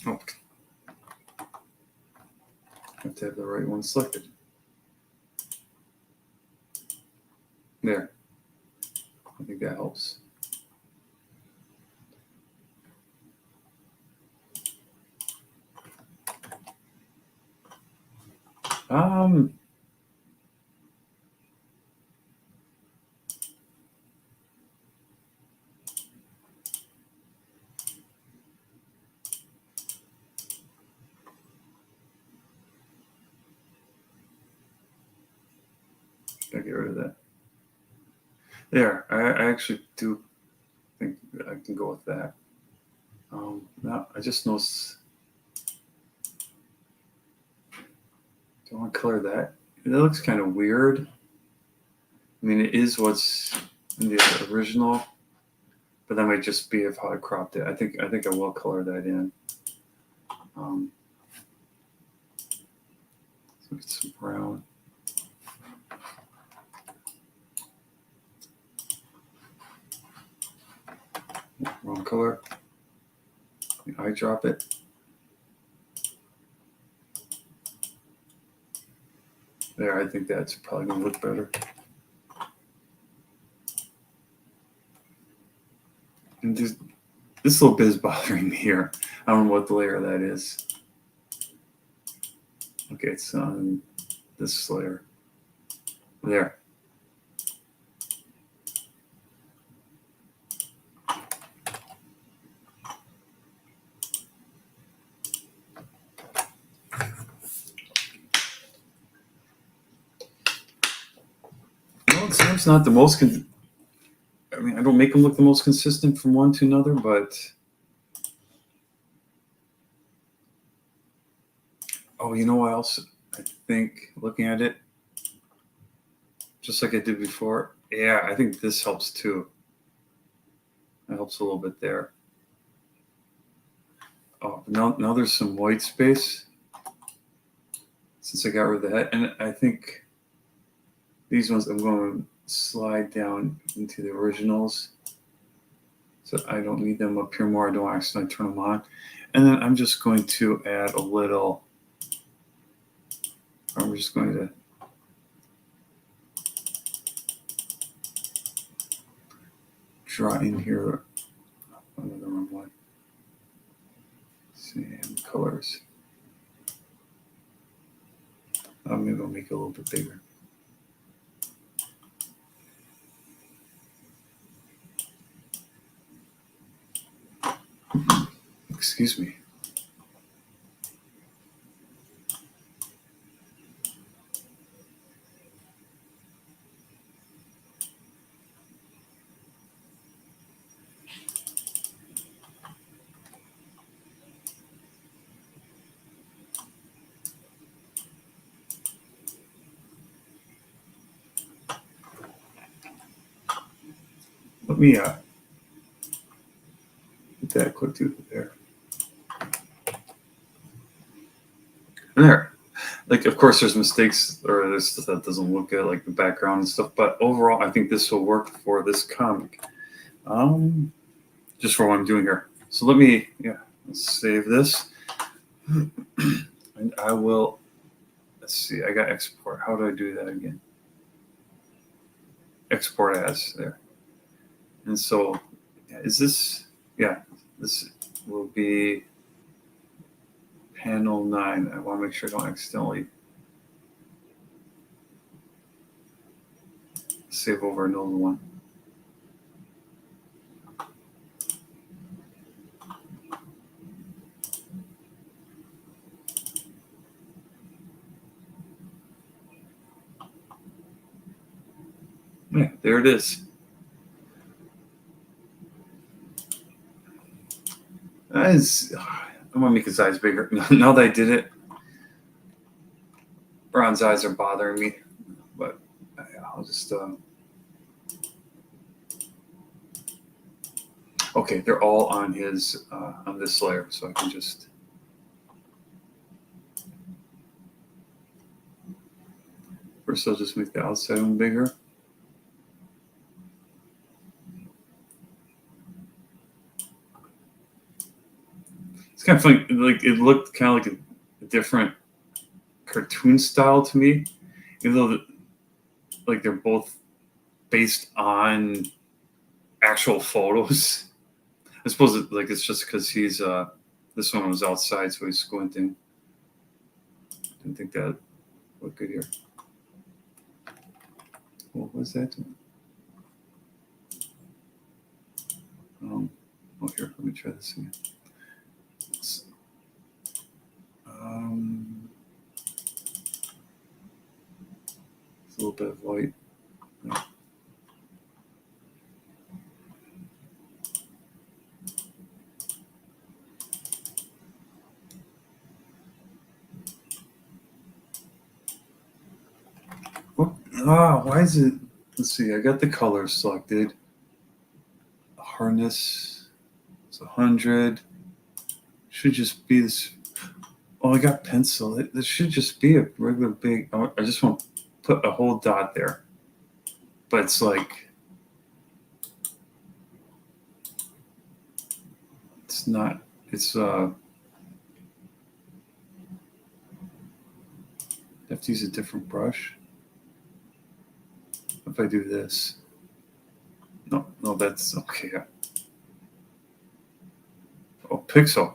Oh, have to have the right one selected. There. I think that helps. Gotta get rid of that. There. I actually do think that I can go with that. Now I just noticed. Do I want to color that? That looks kind of weird. I mean, it is what's in the original, but that might just be of how I cropped it. I think I will color that in. Let's look at some brown. Wrong color. I drop it. There, I think that's probably gonna look better. And this little bit is bothering me here. I don't know what the layer that is. Okay, it's on this layer. There. Sam's not the most. I mean, I don't make them look the most consistent from one to another, but oh, you know what else? I think looking at it, just like I did before, yeah, I think this helps too. That helps a little bit there. Oh, now there's some white space since I got rid of the head, and I think these ones I'm going to slide down into the originals, so I don't need them up here more. I don't accidentally turn them on, and then I'm just going to add a little. I'm just going to draw in here another one. Same colors. Maybe I'll make it a little bit bigger. Excuse me. Let me get that clip to there. And there. Like, of course, there's mistakes or there's stuff that doesn't look good, like the background and stuff. But overall, I think this will work for this comic. Just for what I'm doing here. So let me, let's save this. And I will, let's see, I got export. How do I do that again? Export as there. And so, is this, this will be panel 9. I want to make sure I don't accidentally save over another one. Yeah, there it is. I'm going to make his eyes bigger. Now that I did it, Ron's eyes are bothering me. But I'll just... okay, they're all on his on this layer, so I can just... First, I'll just make the outside one bigger. It's kind of funny. Like, it looked kind of like a different cartoon style to me, even though like they're both based on actual photos. I suppose it's just because he's this one was outside, so he's squinting. Didn't think that looked good here. What was that doing? Oh, here, let me try this again. It's a little bit of white. Why is it? Let's see. I got the colors selected. Hardness is 100. Should just be this. Oh, I got pencil. This should just be a regular big. I just want to put a whole dot there, but it's like it's not. It's I have to use a different brush. If I do this, no, that's okay. Oh, pixel.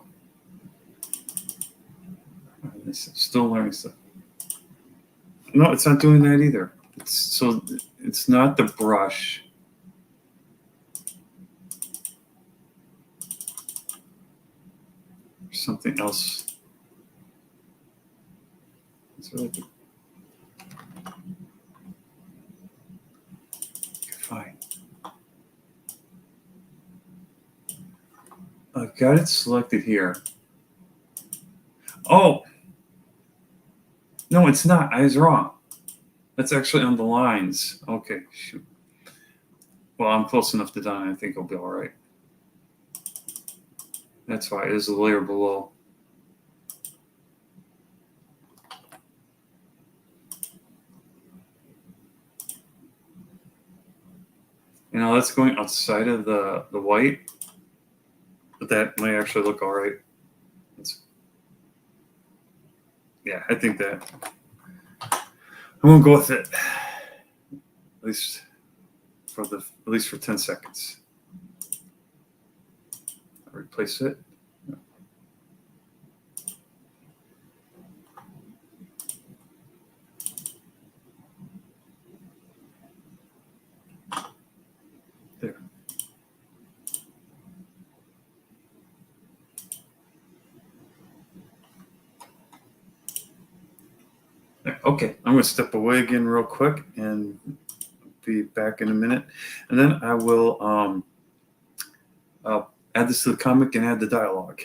I'm still learning stuff. No, it's not doing that either. It's not the brush. There's something else. It's really good. I've got it selected here. Oh, no, it's not. I was wrong. That's actually on the lines. Okay, shoot. Well, I'm close enough to done. I think I'll be all right. That's why it is a layer below. You know, that's going outside of the white, but that might actually look all right. Yeah, I think that I'm gonna go with it. At least for 10 seconds. I'll replace it. There. Okay, I'm gonna step away again real quick and be back in a minute, and then I will add this to the comic and add the dialogue.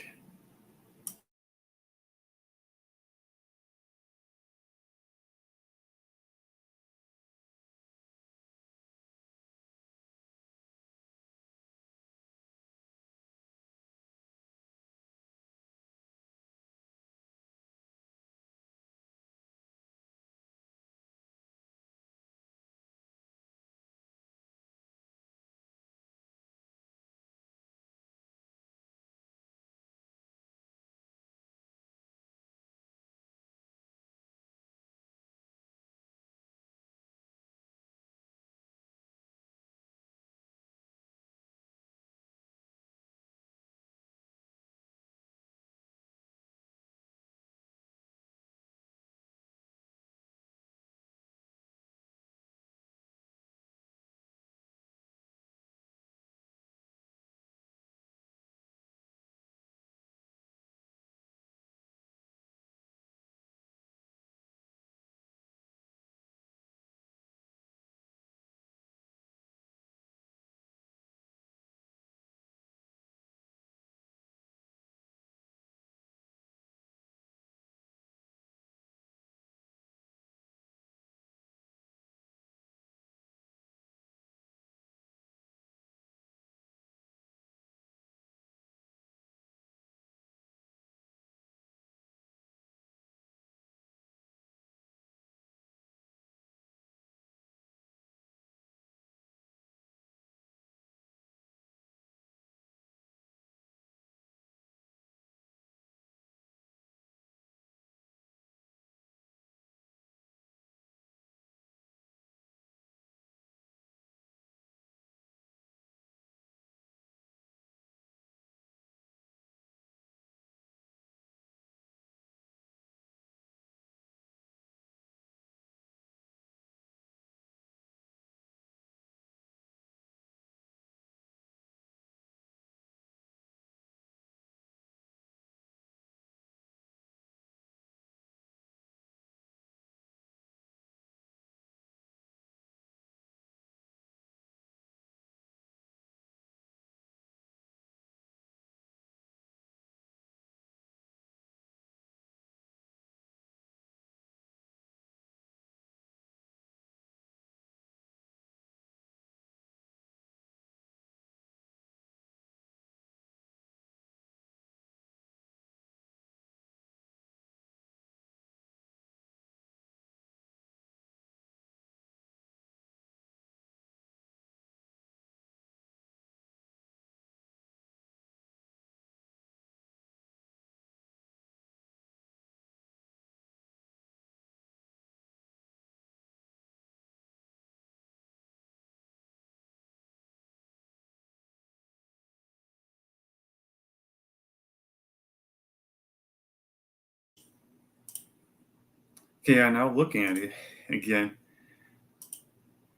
Okay, yeah, now looking at it again.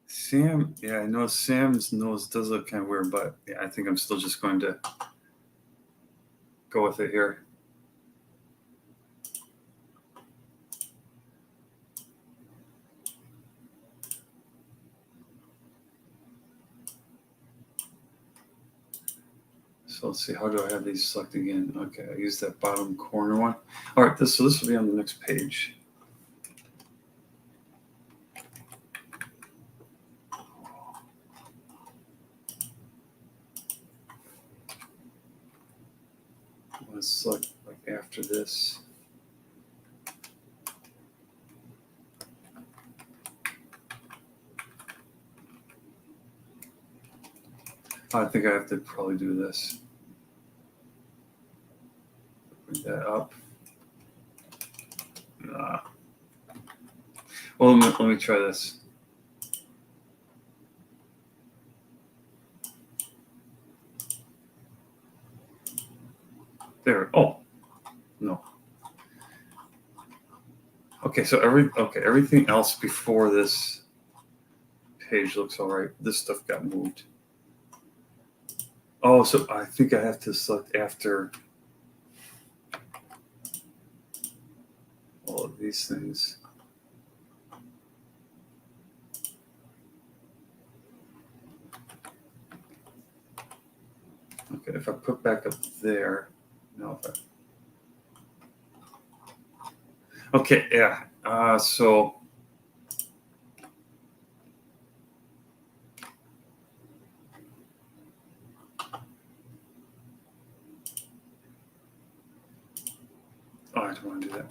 Sam, yeah, I know Sam's nose does look kind of weird, but yeah, I think I'm still just going to go with it here. So let's see, how do I have these selected again? Okay, I use that bottom corner one. All right, so this will be on the next page. Let's select like after this. I think I have to probably do this. Bring that up. Well, let me try this. There. Oh, no. Okay, so everything else before this page looks all right. This stuff got moved. Oh, so I think I have to select after all of these things. Okay, if I put back up there, no, if I, okay, yeah. So I don't want to do that.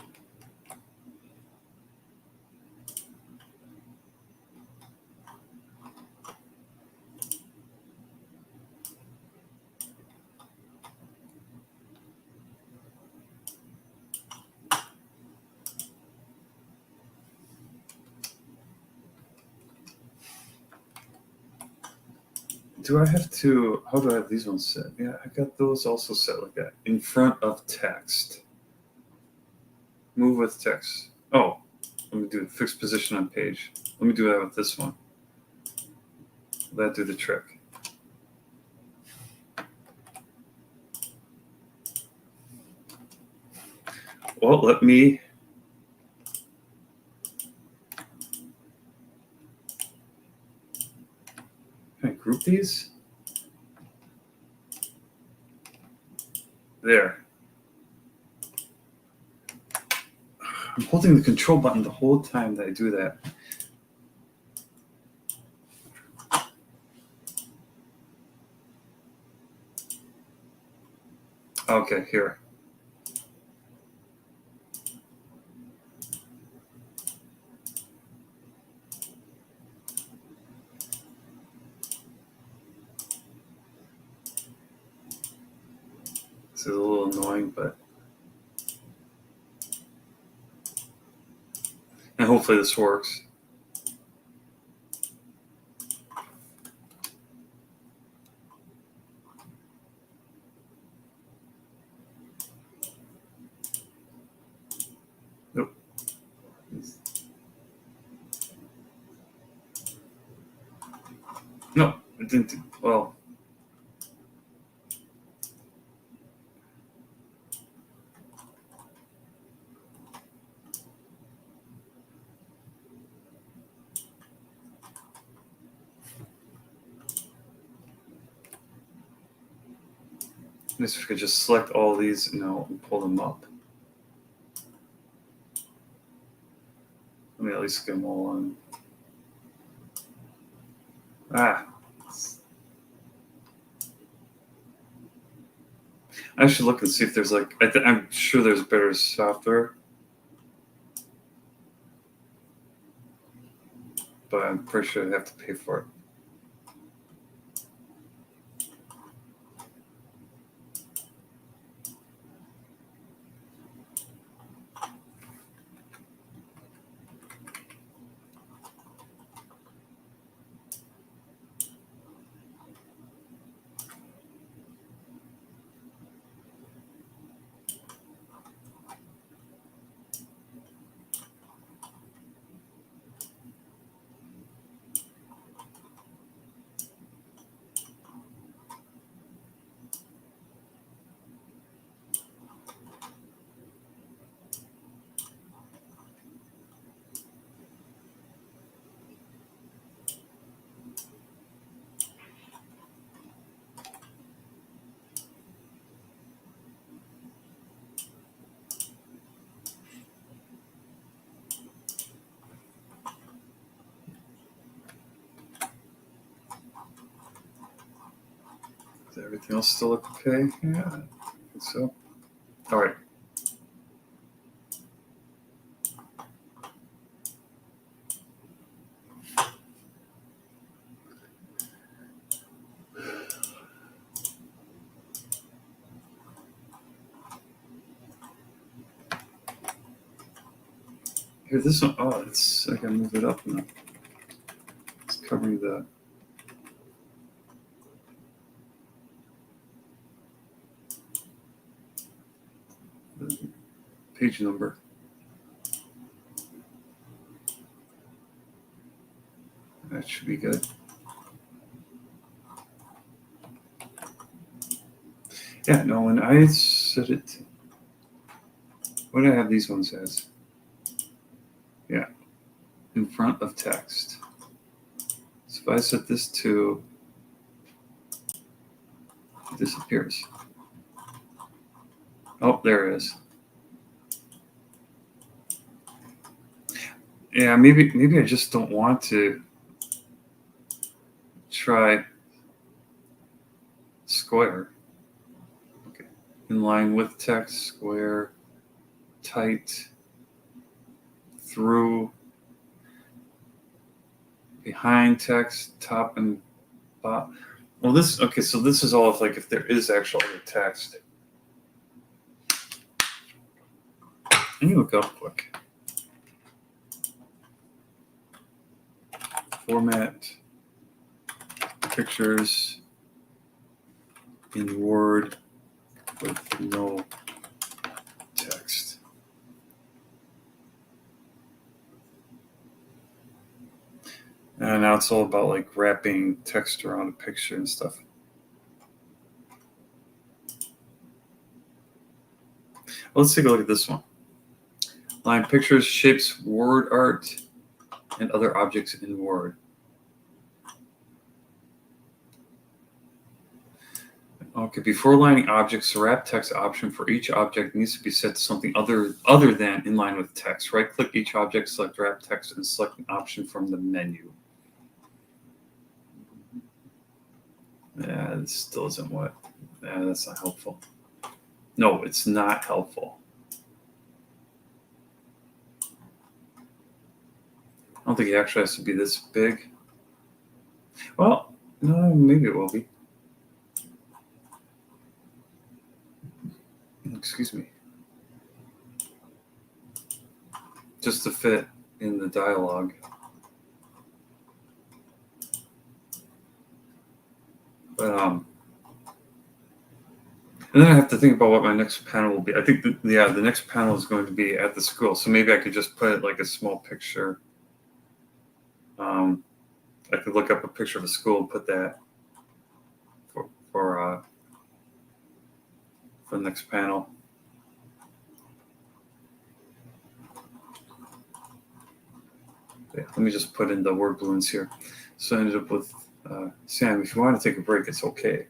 Do I have to? How do I have these ones set? Yeah, I got those also set like that. In front of text. Move with text. Oh, let me do fixed position on page. Let me do that with this one. Will that do the trick? Well, let me. Can I group these? There. I'm holding the control button the whole time that I do that. Okay, here. This is a little annoying, but. And hopefully this works. Nope. No, it didn't. Well. I guess we could just select all these now and pull them up. Let me at least get them all on. I should look and see if there's like. I'm sure there's better software, but I'm pretty sure I have to pay for it. Does everything else still look okay? Yeah, I think so. All right. Here, this one, oh, it's, I gotta move it up now. It's covering the page number. That should be good. Yeah, no, when I set it, what do I have these ones as? Yeah, in front of text. So if I set this to, it disappears. Oh, there it is. Yeah, maybe I just don't want to try square. Okay, in line with text, square, tight, through, behind text, top and bottom. Well, this, okay, so this is all if there is actual text. Let me look up quick. Format pictures in Word with no text. And now it's all about like wrapping text around a picture and stuff. Well, let's take a look at this one. Line pictures, shapes, word art, and other objects in Word. Okay, before lining objects, the wrap text option for each object needs to be set to something other than in line with text. Right-click each object, select wrap text, and select an option from the menu. Yeah, this still isn't what. Yeah, that's not helpful. No, it's not helpful. I don't think it actually has to be this big. Well, no, maybe it will be. Excuse me. Just to fit in the dialogue. But and then I have to think about what my next panel will be. I think the next panel is going to be at the school, so maybe I could just put like a small picture. I could look up a picture of a school and put that for the next panel. Okay, let me just put in the word balloons here. So I ended up with Sam. If you want to take a break, it's okay.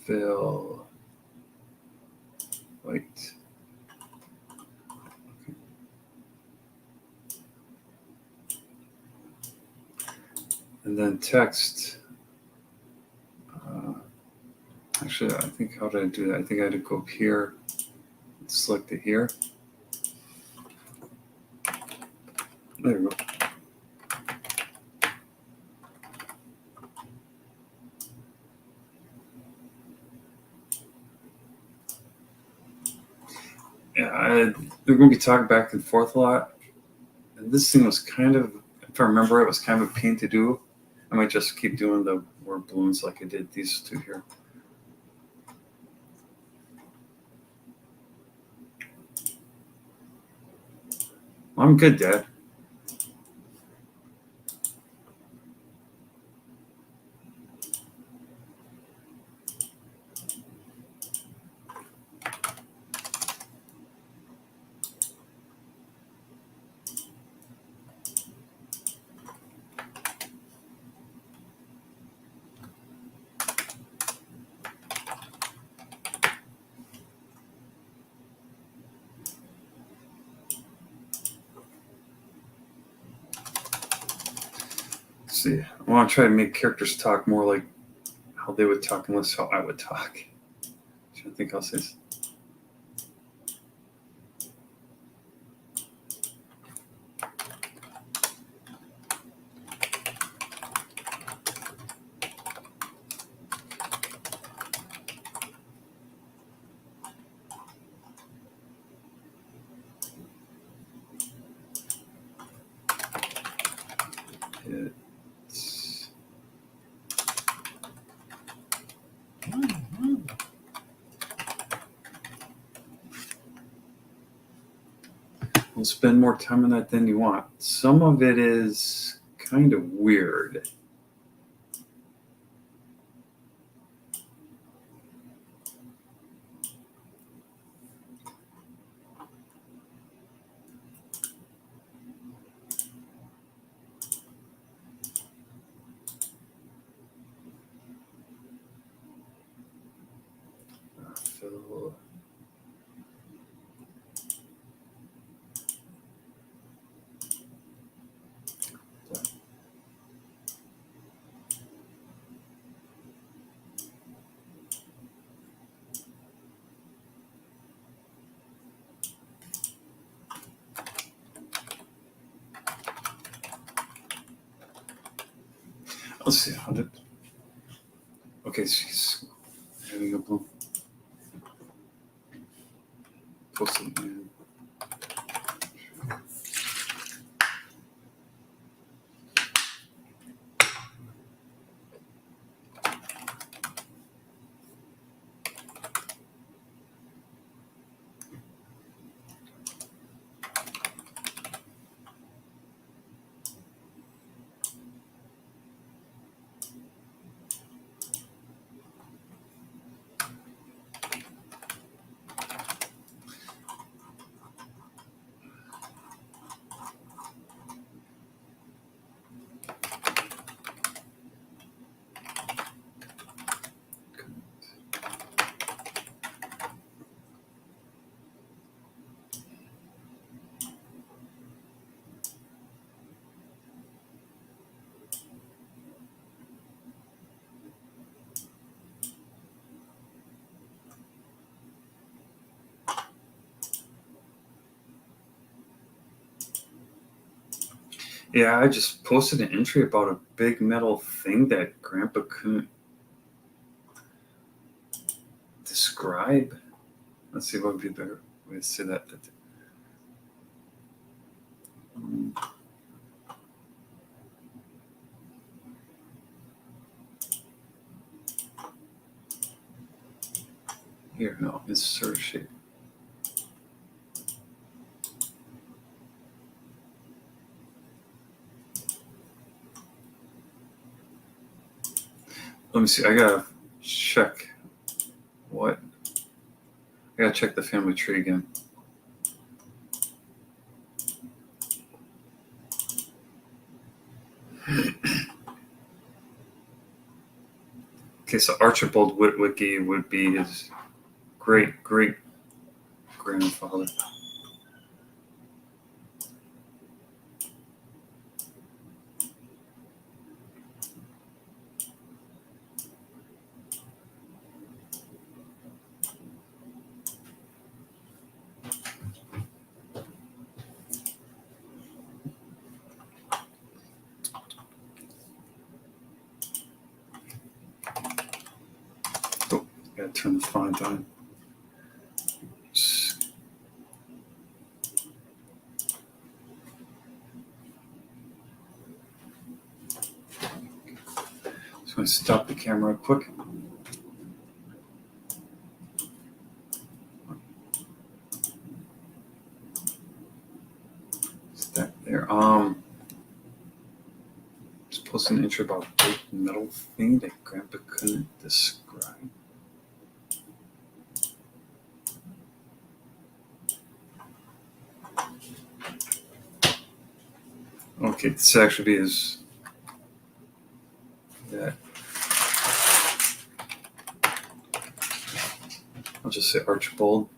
Fill white. Okay. And then text. Actually, I think, how did I do that? I think I had to go up here, select it here. There we go. Yeah, they're going to be talking back and forth a lot. And this thing was kind of, if I remember, it was kind of a pain to do. I might just keep doing the word balloons like I did these two here. I'm good, Dad. see. I want to try to make characters talk more like how they would talk and less how I would talk. I think I'll say. We'll spend more time on that than you want. Some of it is kind of weird. Fill. Let's see how did. Okay, she's having a bloom. Post it in. Yeah, I just posted an entry about a big metal thing that Grandpa couldn't describe. Let's see what would be a better way to say that. Here, no, insert shape. Let me see. I gotta check what. I gotta check the family tree again. Okay, so Archibald Witwicky would be his great grandfather. Oh, gotta turn the font on. Just gonna stop the camera quick. That there. Just posting an intro about a big metal thing that Grandpa couldn't describe. Okay, this actually be his. That. I'll just say Archibald.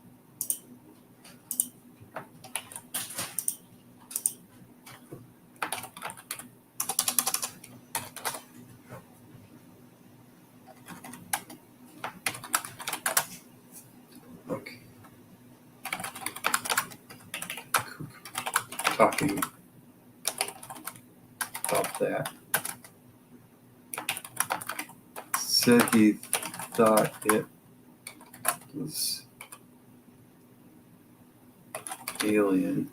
talking about that. Said he thought it was alien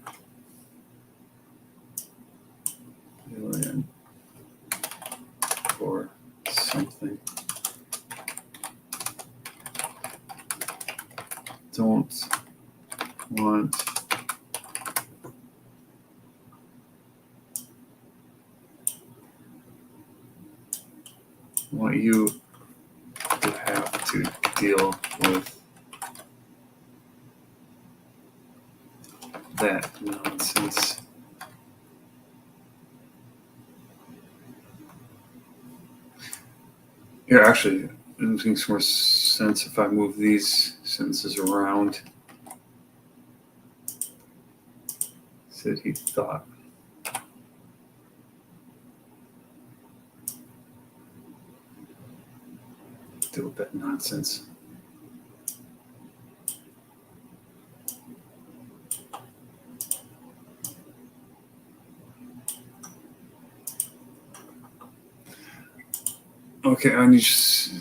or something. Don't want you to have to deal with that nonsense. Yeah, actually, it makes more sense if I move these sentences around. Said he thought. Deal with that nonsense. Okay, I need to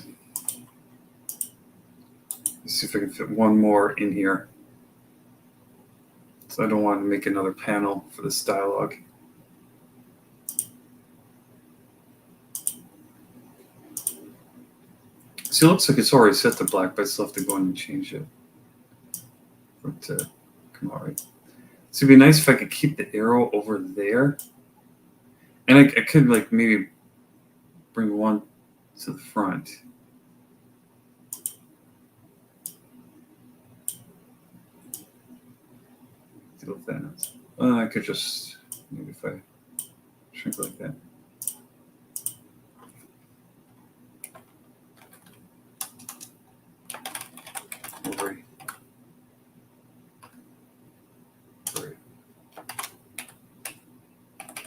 see if I can fit one more in here. So I don't want to make another panel for this dialogue. See, it looks like it's already set to black, but I still have to go in and change it for it to come out right. So it'd be nice if I could keep the arrow over there. And I could like maybe bring one to the front. Deal with that. I could just, maybe if I shrink like that. Worry.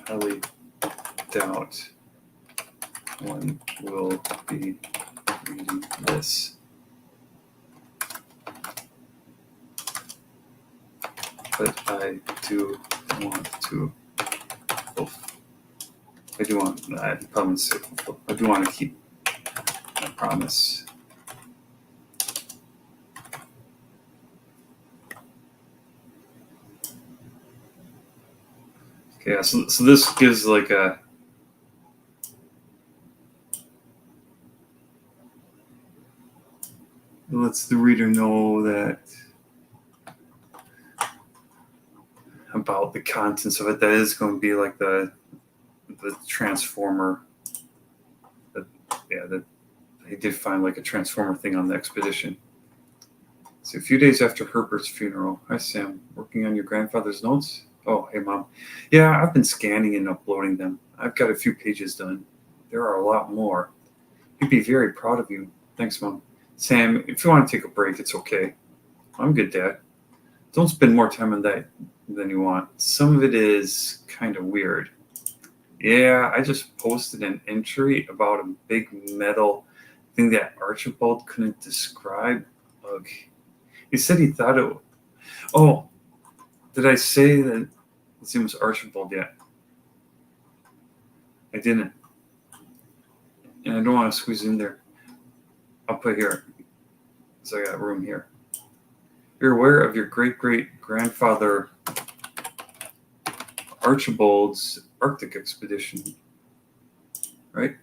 Highly doubt one will be reading this. But I do want to. I do want to keep my promise. Okay, so this gives like a. Lets the reader know that about the contents of it. That is going to be like the transformer. That he did find like a transformer thing on the expedition. So a few days after Herbert's funeral, hi Sam, working on your grandfather's notes? Oh, hey Mom. Yeah, I've been scanning and uploading them. I've got a few pages done. There are a lot more. He'd be very proud of you. Thanks, Mom. Sam, if you want to take a break, it's okay. I'm good, Dad. Don't spend more time on that than you want. Some of it is kind of weird. Yeah, I just posted an entry about a big metal thing that Archibald couldn't describe. Ugh. He said he thought it. Oh, did I say that his name was Archibald yet? I didn't. And I don't want to squeeze in there. I'll put here. So I got room here. You're aware of your great-great-grandfather Archibald's Arctic expedition, right?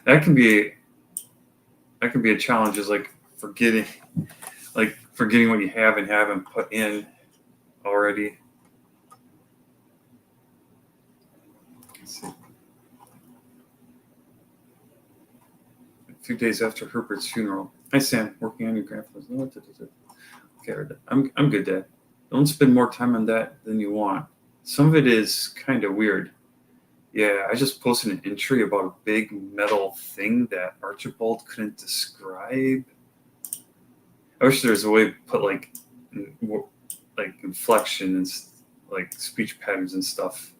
That can be a challenge. Is like forgetting what you have and haven't put in already. Let's see. A few days after Herbert's funeral. Hi Sam, working on your grandfather's. Okay, I'm good, Dad. Don't spend more time on that than you want. Some of it is kind of weird. Yeah, I just posted an entry about a big metal thing that Archibald couldn't describe. I wish there was a way to put like inflection and like speech patterns and stuff.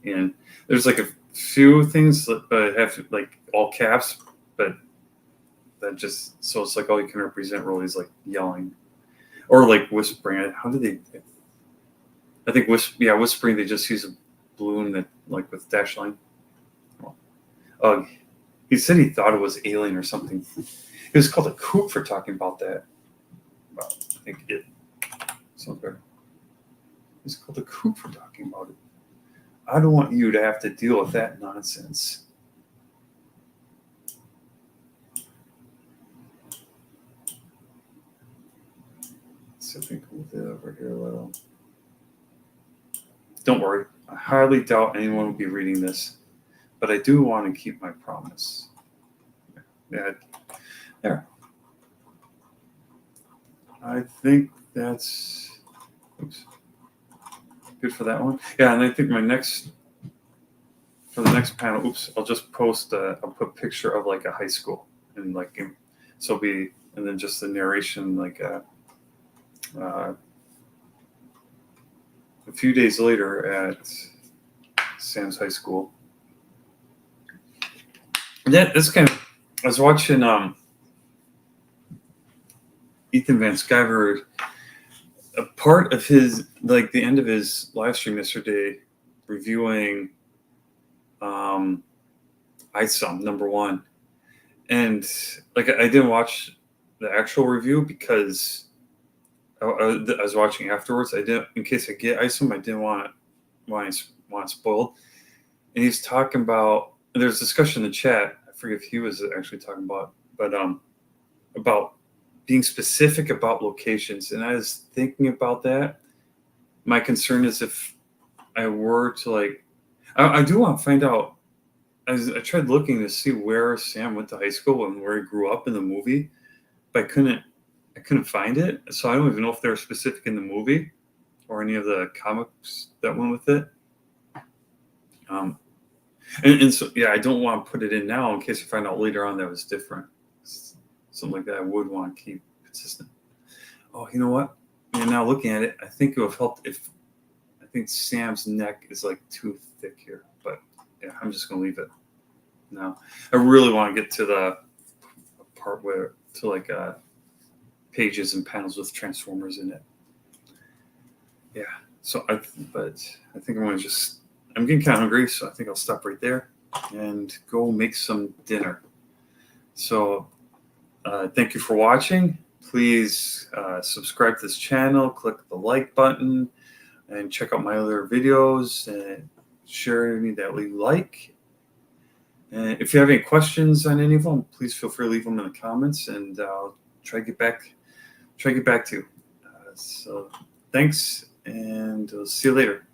And there's like a few things that have like all caps, but that just so it's like all you can represent really is like yelling or like whispering. How do they? I think Whispering, they just use a balloon that, like, with dash line. He said he thought it was alien or something. He was called a kook for talking about that. Well, I think it sounds better. He's called a kook for talking about it. I don't want you to have to deal with that nonsense. So I think we'll do over here a little. Don't worry. I highly doubt anyone will be reading this, but I do want to keep my promise. Yeah, there. I think that's good for that one. Yeah, and I think for the next panel, I'll just post. I'll put a picture of like a high school, and like so and then just the narration, like a few days later at Sam's high school. And that's kind of. I was watching Ethan Van Sciver, a part of his, like the end of his live stream yesterday, reviewing ISOM #1, and like I didn't watch the actual review because I was watching afterwards. I didn't, in case I get ISOM, I didn't want it spoiled. And he's talking about, and there's discussion in the chat. I forget if he was actually talking about, but about being specific about locations. And I was thinking about that. My concern is if I were to like, I do want to find out. I tried looking to see where Sam went to high school and where he grew up in the movie, but I couldn't find it. So I don't even know if they're specific in the movie or any of the comics that went with it. And so, yeah, I don't want to put it in now in case I find out later on that was different. Something like that I would want to keep consistent. Oh, you know what? And now looking at it, I think it would have helped if I think Sam's neck is like too thick here. But yeah, I'm just going to leave it now. I really want to get to the part where, to like pages and panels with Transformers in it. Yeah. So I think I'm going to I'm getting kind of hungry, so I think I'll stop right there and go make some dinner. So thank you for watching. Please subscribe to this channel, click the like button, and check out my other videos and share any that you like. And if you have any questions on any of them, please feel free to leave them in the comments, and I'll try to get back to you. So thanks, and I'll see you later.